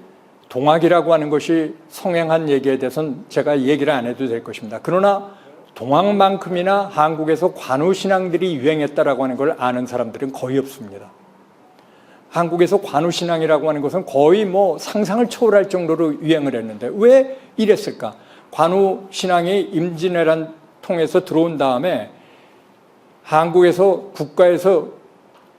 동학이라고 하는 것이 성행한 얘기에 대해서는 제가 얘기를 안 해도 될 것입니다. 그러나 동학만큼이나 한국에서 관우신앙들이 유행했다라고 하는 걸 아는 사람들은 거의 없습니다. 한국에서 관우신앙이라고 하는 것은 거의 뭐 상상을 초월할 정도로 유행을 했는데 왜 이랬을까? 관우신앙이 임진왜란 통해서 들어온 다음에 한국에서 국가에서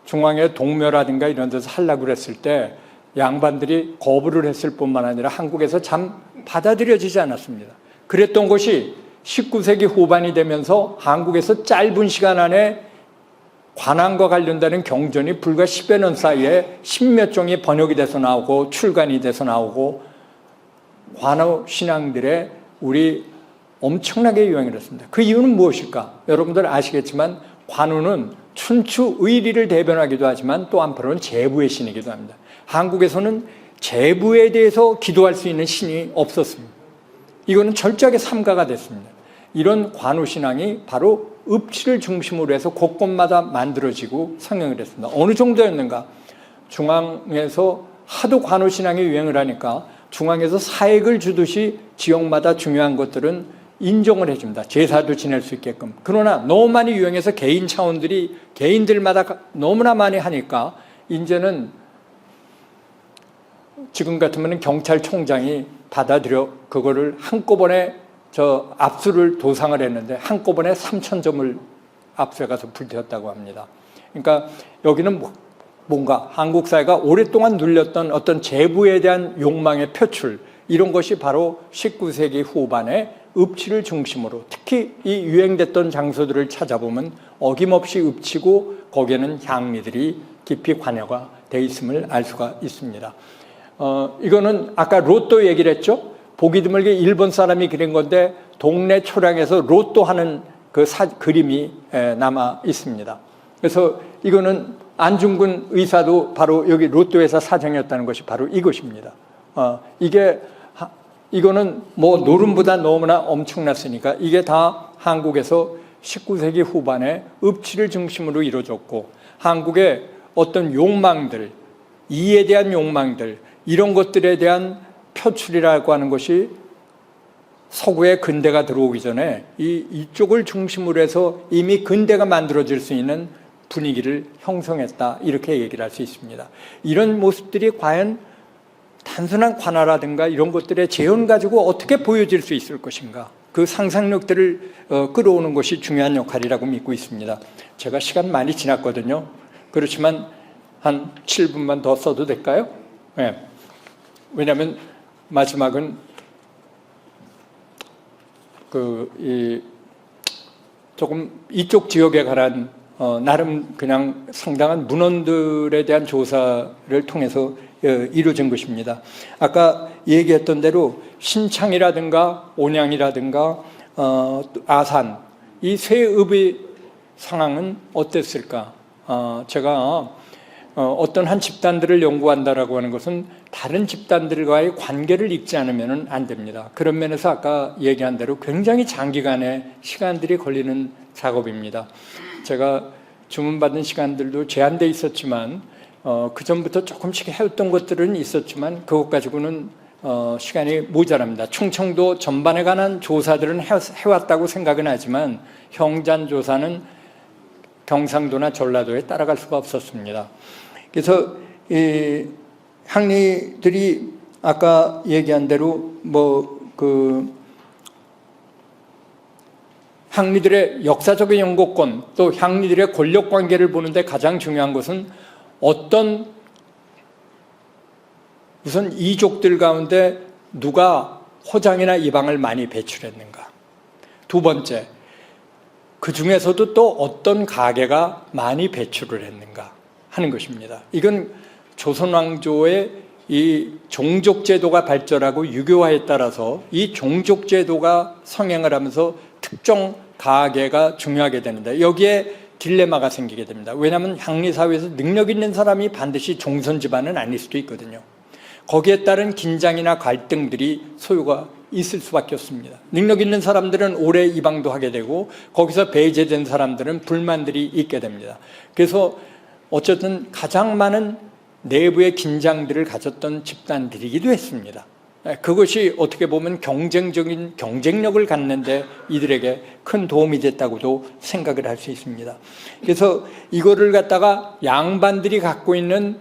중앙에 동묘라든가 이런 데서 하려고 그랬을 때 양반들이 거부를 했을 뿐만 아니라 한국에서 참 받아들여지지 않았습니다. 그랬던 것이 19세기 후반이 되면서 한국에서 짧은 시간 안에 관한과 관련되는 경전이 불과 10여 년 사이에 10몇 종이 번역이 돼서 나오고 출간이 돼서 나오고 관우 신앙들의 우리 엄청나게 유행을 했습니다. 그 이유는 무엇일까? 여러분들 아시겠지만 관우는 춘추 의리를 대변하기도 하지만 또 한편으로는 제부의 신이기도 합니다. 한국에서는 제부에 대해서 기도할 수 있는 신이 없었습니다. 이거는 철저하게 삼가가 됐습니다. 이런 관우신앙이 바로 읍치를 중심으로 해서 곳곳마다 만들어지고 성행을 했습니다. 어느 정도였는가? 중앙에서 하도 관우신앙이 유행을 하니까 중앙에서 사액을 주듯이 지역마다 중요한 것들은 인정을 해줍니다. 제사도 지낼 수 있게끔. 그러나 너무 많이 유행해서 개인 차원들이 개인들마다 너무나 많이 하니까 이제는 지금 같으면 경찰총장이 받아들여 그거를 한꺼번에 압수를 도상을 했는데 한꺼번에 3,000점을 압수해 가서 불태웠다고 합니다. 그러니까 여기는 뭔가 한국 사회가 오랫동안 눌렸던 어떤 제부에 대한 욕망의 표출, 이런 것이 바로 19세기 후반에 읍치를 중심으로, 특히 이 유행됐던 장소들을 찾아보면 어김없이 읍치고 거기에는 향리들이 깊이 관여가 돼 있음을 알 수가 있습니다. 이거는 아까 로또 얘기를 했죠. 보기 드물게 일본 사람이 그린 건데 동네 초량에서 로또 하는 그 그림이 남아 있습니다. 그래서 이거는 안중근 의사도 바로 여기 로또 회사 사장이었다는 것이 바로 이것입니다. 이거는 뭐 노름보다 너무나 엄청났으니까 이게 다 한국에서 19세기 후반에 읍치를 중심으로 이루어졌고 한국의 어떤 욕망들, 이에 대한 욕망들, 이런 것들에 대한 표출이라고 하는 것이 서구의 근대가 들어오기 전에 이쪽을 중심으로 해서 이미 근대가 만들어질 수 있는 분위기를 형성했다, 이렇게 얘기를 할 수 있습니다. 이런 모습들이 과연 단순한 관화라든가 이런 것들의 재현 가지고 어떻게 보여질 수 있을 것인가, 그 상상력들을 끌어오는 것이 중요한 역할이라고 믿고 있습니다. 제가 시간 많이 지났거든요. 그렇지만 한 7분만 더 써도 될까요? 네. 왜냐하면 마지막은 조금 이쪽 지역에 관한 나름 그냥 상당한 문헌들에 대한 조사를 통해서 이루어진 것입니다. 아까 얘기했던 대로 신창이라든가 온양이라든가 아산, 이 세 읍의 상황은 어땠을까? 제가 어떤 한 집단들을 연구한다라고 하는 것은 다른 집단들과의 관계를 읽지 않으면 안 됩니다. 그런 면에서 아까 얘기한 대로 굉장히 장기간의 시간들이 걸리는 작업입니다. 제가 주문받은 시간들도 제한되어 있었지만 그 전부터 조금씩 해왔던 것들은 있었지만 그것 가지고는 시간이 모자랍니다. 충청도 전반에 관한 조사들은 해왔다고 생각은 하지만 형잔조사는 경상도나 전라도에 따라갈 수가 없었습니다. 그래서 이 향리들이 아까 얘기한 대로 향리들의 역사적인 연고권, 또 향리들의 권력 관계를 보는데 가장 중요한 것은 우선 이족들 가운데 누가 호장이나 이방을 많이 배출했는가. 두 번째, 그 중에서도 또 어떤 가계가 많이 배출을 했는가 하는 것입니다. 이건 조선왕조의 이 종족제도가 발전하고 유교화에 따라서 이 종족제도가 성행을 하면서 특정 가계가 중요하게 되는데 여기에 딜레마가 생기게 됩니다. 왜냐하면 향리사회에서 능력 있는 사람이 반드시 종선 집안은 아닐 수도 있거든요. 거기에 따른 긴장이나 갈등들이 소요가 있을 수밖에 없습니다. 능력 있는 사람들은 오래 이방도 하게 되고 거기서 배제된 사람들은 불만들이 있게 됩니다. 그래서 어쨌든 가장 많은 내부의 긴장들을 가졌던 집단들이기도 했습니다. 그것이 어떻게 보면 경쟁적인 경쟁력을 갖는데 이들에게 큰 도움이 됐다고도 생각을 할 수 있습니다. 그래서 이거를 갖다가 양반들이 갖고 있는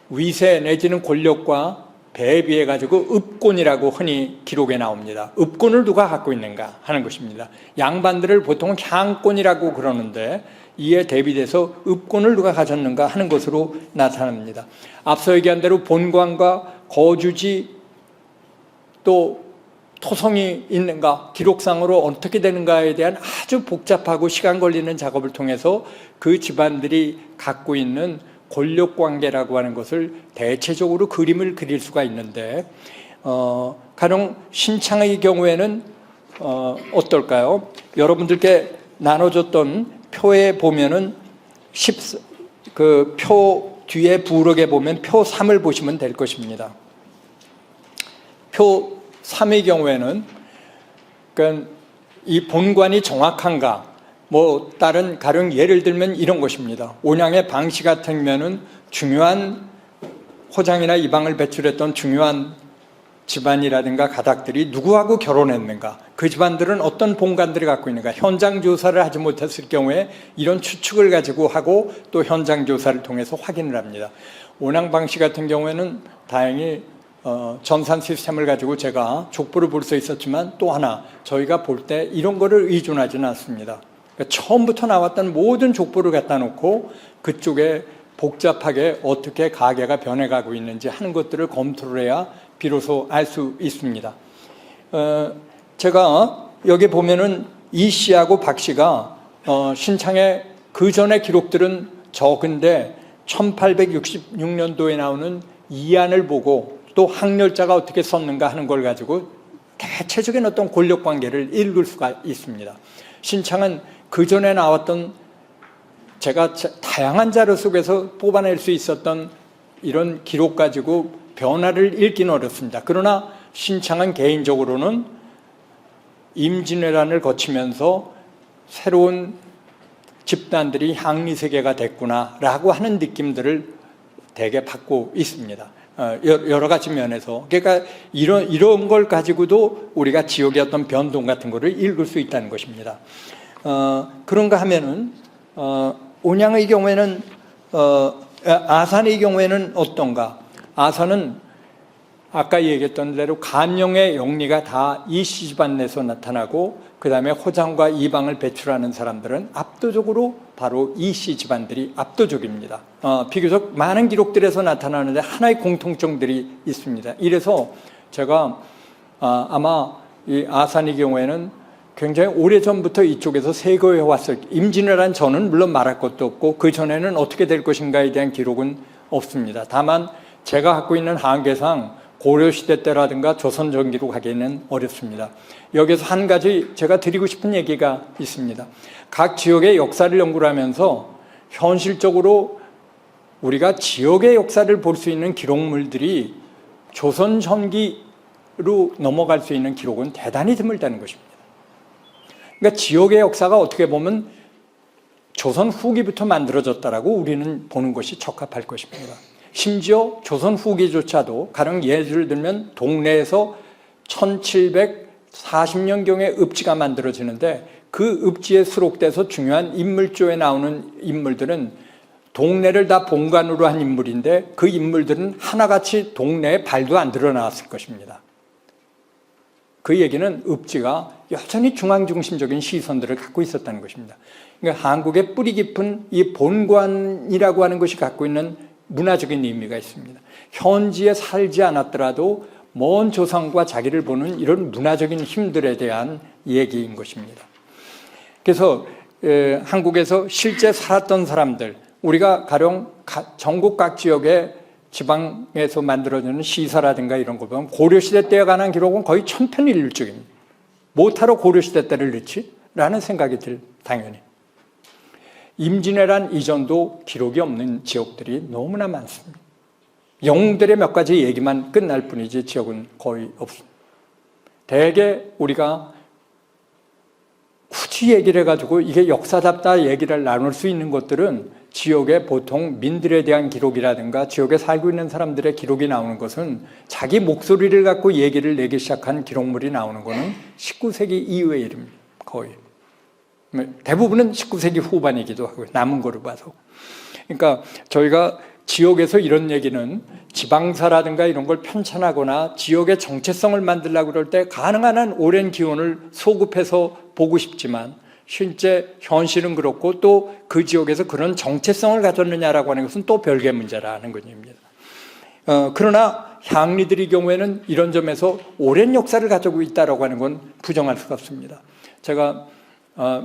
위세 내지는 권력과 대비해 가지고 읍권이라고 흔히 기록에 나옵니다. 읍권을 누가 갖고 있는가 하는 것입니다. 양반들을 보통 향권이라고 그러는데 이에 대비돼서 읍권을 누가 가졌는가 하는 것으로 나타납니다. 앞서 얘기한 대로 본관과 거주지 또 토성이 있는가, 기록상으로 어떻게 되는가에 대한 아주 복잡하고 시간 걸리는 작업을 통해서 그 집안들이 갖고 있는 권력관계라고 하는 것을 대체적으로 그림을 그릴 수가 있는데 가령 신창의 경우에는 어떨까요? 여러분들께 나눠줬던 표에 보면은 그 표 뒤에 부록에 보면 표 3을 보시면 될 것입니다. 표 3의 경우에는 그러니까 이 본관이 정확한가, 뭐 다른 가령 예를 들면 이런 것입니다. 온양의 방씨 같으면은 중요한 호장이나 이방을 배출했던 중요한 집안이라든가 가닥들이 누구하고 결혼했는가, 그 집안들은 어떤 본관들이 갖고 있는가, 현장 조사를 하지 못했을 경우에 이런 추측을 가지고 하고 또 현장 조사를 통해서 확인을 합니다. 온양 방씨 같은 경우에는 다행히 전산 시스템을 가지고 제가 족보를 볼 수 있었지만 또 하나 저희가 볼 때 이런 거를 의존하지는 않습니다. 그러니까 처음부터 나왔던 모든 족보를 갖다 놓고 그쪽에 복잡하게 어떻게 가계가 변해가고 있는지 하는 것들을 검토를 해야 비로소 알 수 있습니다. 제가 여기 보면은 이 씨하고 박 씨가 신창의 그 전의 기록들은 적은데 1866년도에 나오는 이안을 보고 또 항렬자가 어떻게 썼는가 하는 걸 가지고 대체적인 어떤 권력 관계를 읽을 수가 있습니다. 신창은 그 전에 나왔던 제가 다양한 자료 속에서 뽑아낼 수 있었던 이런 기록 가지고 변화를 읽기는 어렵습니다. 그러나 신창은 개인적으로는 임진왜란을 거치면서 새로운 집단들이 향리세계가 됐구나라고 하는 느낌들을 대개 받고 있습니다. 여러 가지 면에서. 그러니까 이런 걸 가지고도 우리가 지역의 어떤 변동 같은 거를 읽을 수 있다는 것입니다. 그런가 하면은 온양의 경우에는 아산의 경우에는 어떤가? 아산은 아까 얘기했던 대로 간영의 영리가 다 이씨 집안 내에서 나타나고 그 다음에 호장과 이방을 배출하는 사람들은 압도적으로 바로 이씨 집안들이 압도적입니다. 비교적 많은 기록들에서 나타나는데 하나의 공통점들이 있습니다. 이래서 제가 아마 이 아산의 경우에는 굉장히 오래전부터 이쪽에서 세거해 왔을, 임진왜란 전은 물론 말할 것도 없고 그 전에는 어떻게 될 것인가에 대한 기록은 없습니다. 다만 제가 갖고 있는 한계상 고려시대 때라든가 조선전기로 가기에는 어렵습니다. 여기서 한 가지 제가 드리고 싶은 얘기가 있습니다. 각 지역의 역사를 연구를 하면서 현실적으로 우리가 지역의 역사를 볼 수 있는 기록물들이 조선전기로 넘어갈 수 있는 기록은 대단히 드물다는 것입니다. 그러니까 지역의 역사가 어떻게 보면 조선 후기부터 만들어졌다라고 우리는 보는 것이 적합할 것입니다. 심지어 조선 후기조차도 가령 예를 들면 동래에서 1740년경에 읍지가 만들어지는데 그 읍지에 수록돼서 중요한 인물조에 나오는 인물들은 동래를 다 본관으로 한 인물인데 그 인물들은 하나같이 동래에 발도 안 드러나왔을 것입니다. 그 얘기는 읍지가 여전히 중앙중심적인 시선들을 갖고 있었다는 것입니다. 그러니까 한국의 뿌리 깊은 이 본관이라고 하는 것이 갖고 있는 문화적인 의미가 있습니다. 현지에 살지 않았더라도 먼 조상과 자기를 보는 이런 문화적인 힘들에 대한 얘기인 것입니다. 그래서 한국에서 실제 살았던 사람들, 우리가 가령 전국 각 지역의 지방에서 만들어지는 시사라든가 이런 거 보면 고려시대 때에 관한 기록은 거의 천편일률적입니다. 못하러 고려시대 때를 넣지? 라는 생각이 당연히. 임진왜란 이전도 기록이 없는 지역들이 너무나 많습니다. 영웅들의 몇 가지 얘기만 끝날 뿐이지 지역은 거의 없습니다. 대개 우리가 굳이 얘기를 해가지고 이게 역사답다 얘기를 나눌 수 있는 것들은 지역의 보통 민들에 대한 기록이라든가 지역에 살고 있는 사람들의 기록이 나오는 것은 자기 목소리를 갖고 얘기를 내기 시작한 기록물이 나오는 것은 19세기 이후의 일입니다. 거의. 대부분은 19세기 후반이기도 하고요. 남은 거로 봐서. 그러니까 저희가 지역에서 이런 얘기는 지방사라든가 이런 걸 편찬하거나 지역의 정체성을 만들려고 그럴 때 가능한 한 오랜 기원을 소급해서 보고 싶지만 실제 현실은 그렇고 또 그 지역에서 그런 정체성을 가졌느냐라고 하는 것은 또 별개의 문제라는 것입니다. 그러나 향리들의 경우에는 이런 점에서 오랜 역사를 가지고 있다고 하는 건 부정할 수가 없습니다. 제가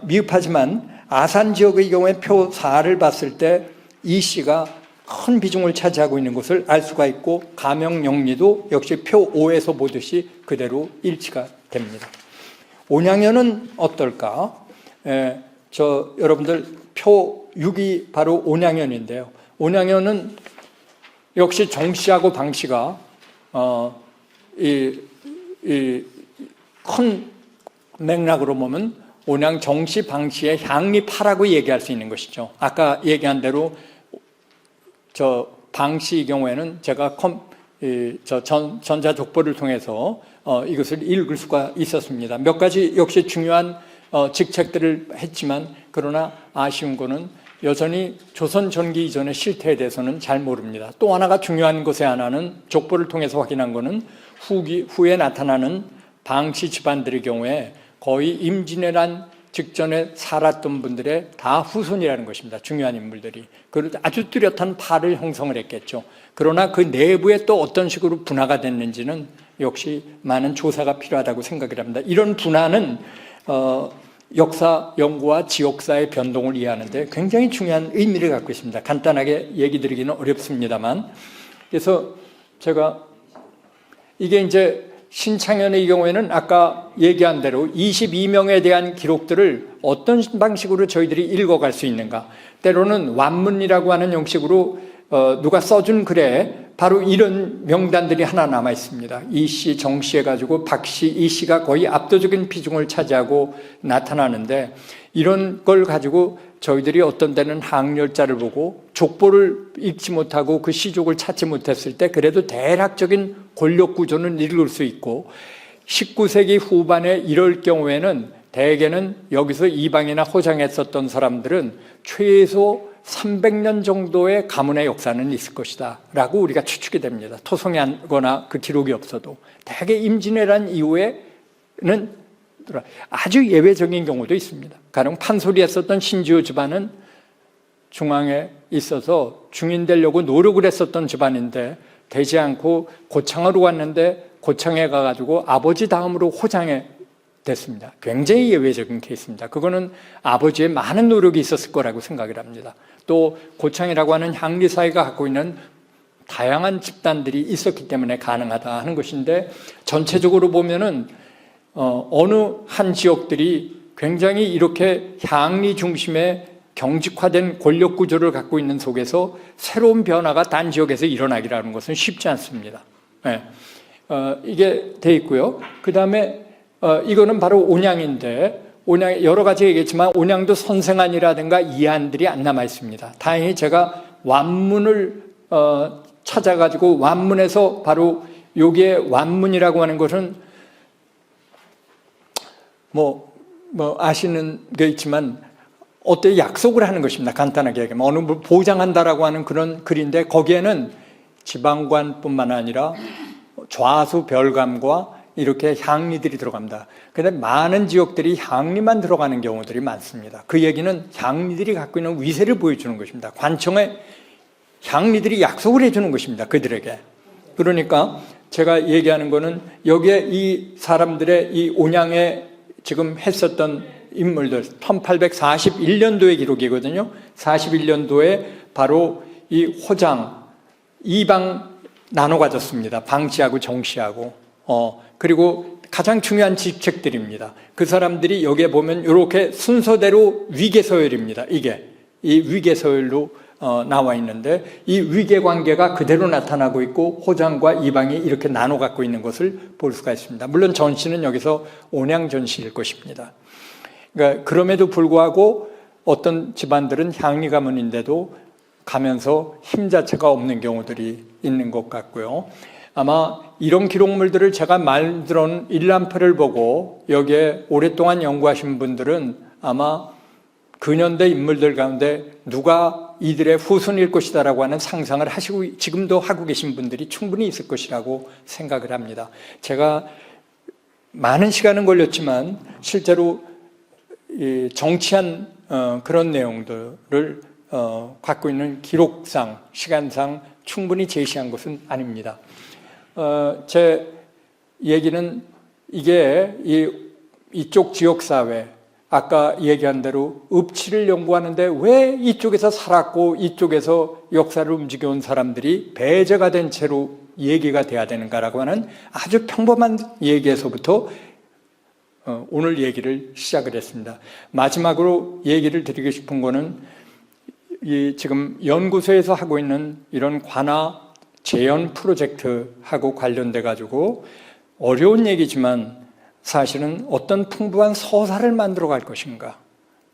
미흡하지만 아산 지역의 경우에 표 4를 봤을 때 이 씨가 큰 비중을 차지하고 있는 것을 알 수가 있고 가명영리도 역시 표 5에서 보듯이 그대로 일치가 됩니다. 온양현은 어떨까? 여러분들 표 6이 바로 온양현인데요. 온양현은 역시 정 씨하고 방 씨가 큰 맥락으로 보면 온양 정 씨, 방 씨의 향리파라고 얘기할 수 있는 것이죠. 아까 얘기한 대로 방 씨의 경우에는 제가 전자족보를 통해서 이것을 읽을 수가 있었습니다. 몇 가지 역시 중요한 직책들을 했지만 그러나 아쉬운 거는 여전히 조선 전기 이전의 실태에 대해서는 잘 모릅니다. 또 하나가 중요한 것의 하나는 족보를 통해서 확인한 거는 후에 나타나는 방씨 집안들의 경우에 거의 임진왜란 직전에 살았던 분들의 다 후손이라는 것입니다. 중요한 인물들이. 그리고 아주 뚜렷한 파를 형성을 했겠죠. 그러나 그 내부에 또 어떤 식으로 분화가 됐는지는 역시 많은 조사가 필요하다고 생각을 합니다. 이런 분화는 역사 연구와 지역사의 변동을 이해하는데 굉장히 중요한 의미를 갖고 있습니다. 간단하게 얘기 드리기는 어렵습니다만. 그래서 제가 이게 이제 신창현의 경우에는 아까 얘기한 대로 22명에 대한 기록들을 어떤 방식으로 저희들이 읽어갈 수 있는가. 때로는 완문이라고 하는 형식으로 누가 써준 글에 바로 이런 명단들이 하나 남아 있습니다. 이 씨, 정 씨 해가지고 박 씨, 이 씨가 거의 압도적인 비중을 차지하고 나타나는데 이런 걸 가지고 저희들이 어떤 때는 항렬자를 보고 족보를 읽지 못하고 그 시족을 찾지 못했을 때 그래도 대략적인 권력 구조는 읽을 수 있고 19세기 후반에 이럴 경우에는 대개는 여기서 이방이나 호장했었던 사람들은 최소 300년 정도의 가문의 역사는 있을 것이다 라고 우리가 추측이 됩니다. 토성이 하거나 그 기록이 없어도. 대개 임진왜란 이후에는 아주 예외적인 경우도 있습니다. 가령 판소리 했었던 신지호 집안은 중앙에 있어서 중인되려고 노력을 했었던 집안인데 되지 않고 고창으로 왔는데 고창에 가가지고 아버지 다음으로 호장에 됐습니다. 굉장히 예외적인 케이스입니다. 그거는 아버지의 많은 노력이 있었을 거라고 생각을 합니다. 또 고창이라고 하는 향리사회가 갖고 있는 다양한 집단들이 있었기 때문에 가능하다 하는 것인데 전체적으로 보면은 어느 한 지역들이 굉장히 이렇게 향리 중심의 경직화된 권력 구조를 갖고 있는 속에서 새로운 변화가 단 지역에서 일어나기라는 것은 쉽지 않습니다. 네. 이게 돼 있고요. 그 다음에 이거는 바로 온양인데 온양 여러 가지 얘기했지만 온양도 선생안이라든가 이안들이 안 남아 있습니다. 다행히 제가 완문을 찾아가지고 완문에서 바로 여기에 완문이라고 하는 것은 아시는 게 있지만 어때 약속을 하는 것입니다. 간단하게 얘기하면 어느 걸 보장한다라고 하는 그런 글인데 거기에는 지방관뿐만 아니라 좌수 별감과 이렇게 향리들이 들어갑니다. 그런데 많은 지역들이 향리만 들어가는 경우들이 많습니다. 그 얘기는 향리들이 갖고 있는 위세를 보여주는 것입니다. 관청에 향리들이 약속을 해주는 것입니다. 그들에게. 그러니까 제가 얘기하는 거는 여기에 이 사람들의 이 온양에 지금 했었던 인물들 1841년도의 기록이거든요. 41년도에 바로 이 호장 이방 나눠 가졌습니다. 방씨하고 정씨하고 그리고 가장 중요한 직책들입니다. 그 사람들이 여기에 보면 이렇게 순서대로 위계서열입니다. 이게 이 위계서열로 나와 있는데 이 위계관계가 그대로 나타나고 있고 호장과 이방이 이렇게 나눠 갖고 있는 것을 볼 수가 있습니다. 물론 전씨는 여기서 온양전씨일 것입니다. 그러니까 그럼에도 불구하고 어떤 집안들은 향리 가문인데도 가면서 힘 자체가 없는 경우들이 있는 것 같고요. 아마 이런 기록물들을 제가 만들어 놓은 일람표를 보고 여기에 오랫동안 연구하신 분들은 아마 근현대 인물들 가운데 누가 이들의 후손일 것이다라고 하는 상상을 하시고 지금도 하고 계신 분들이 충분히 있을 것이라고 생각을 합니다. 제가 많은 시간은 걸렸지만 실제로 정치한 그런 내용들을 갖고 있는 기록상, 시간상 충분히 제시한 것은 아닙니다. 제 얘기는 이게 이쪽 지역사회, 아까 얘기한 대로 읍치를 연구하는데 왜 이쪽에서 살았고 이쪽에서 역사를 움직여온 사람들이 배제가 된 채로 얘기가 돼야 되는가라고 하는 아주 평범한 얘기에서부터 오늘 얘기를 시작을 했습니다. 마지막으로 얘기를 드리고 싶은 거는 지금 연구소에서 하고 있는 이런 관화 재현 프로젝트하고 관련돼 가지고 어려운 얘기지만 사실은 어떤 풍부한 서사를 만들어 갈 것인가,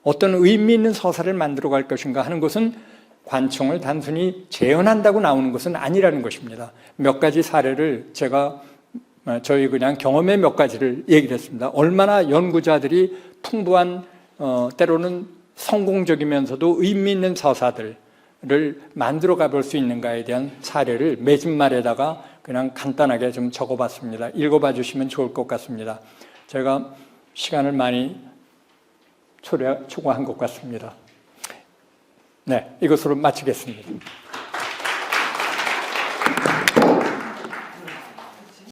어떤 의미 있는 서사를 만들어 갈 것인가 하는 것은 관청을 단순히 재현한다고 나오는 것은 아니라는 것입니다. 몇 가지 사례를 제가 저희 그냥 경험의 몇 가지를 얘기를 했습니다. 얼마나 연구자들이 풍부한 때로는 성공적이면서도 의미 있는 서사들을 만들어 가볼 수 있는가에 대한 사례를 매진말에다가 그냥 간단하게 좀 적어봤습니다. 읽어봐 주시면 좋을 것 같습니다. 제가 시간을 많이 초과한 것 같습니다. 네, 이것으로 마치겠습니다.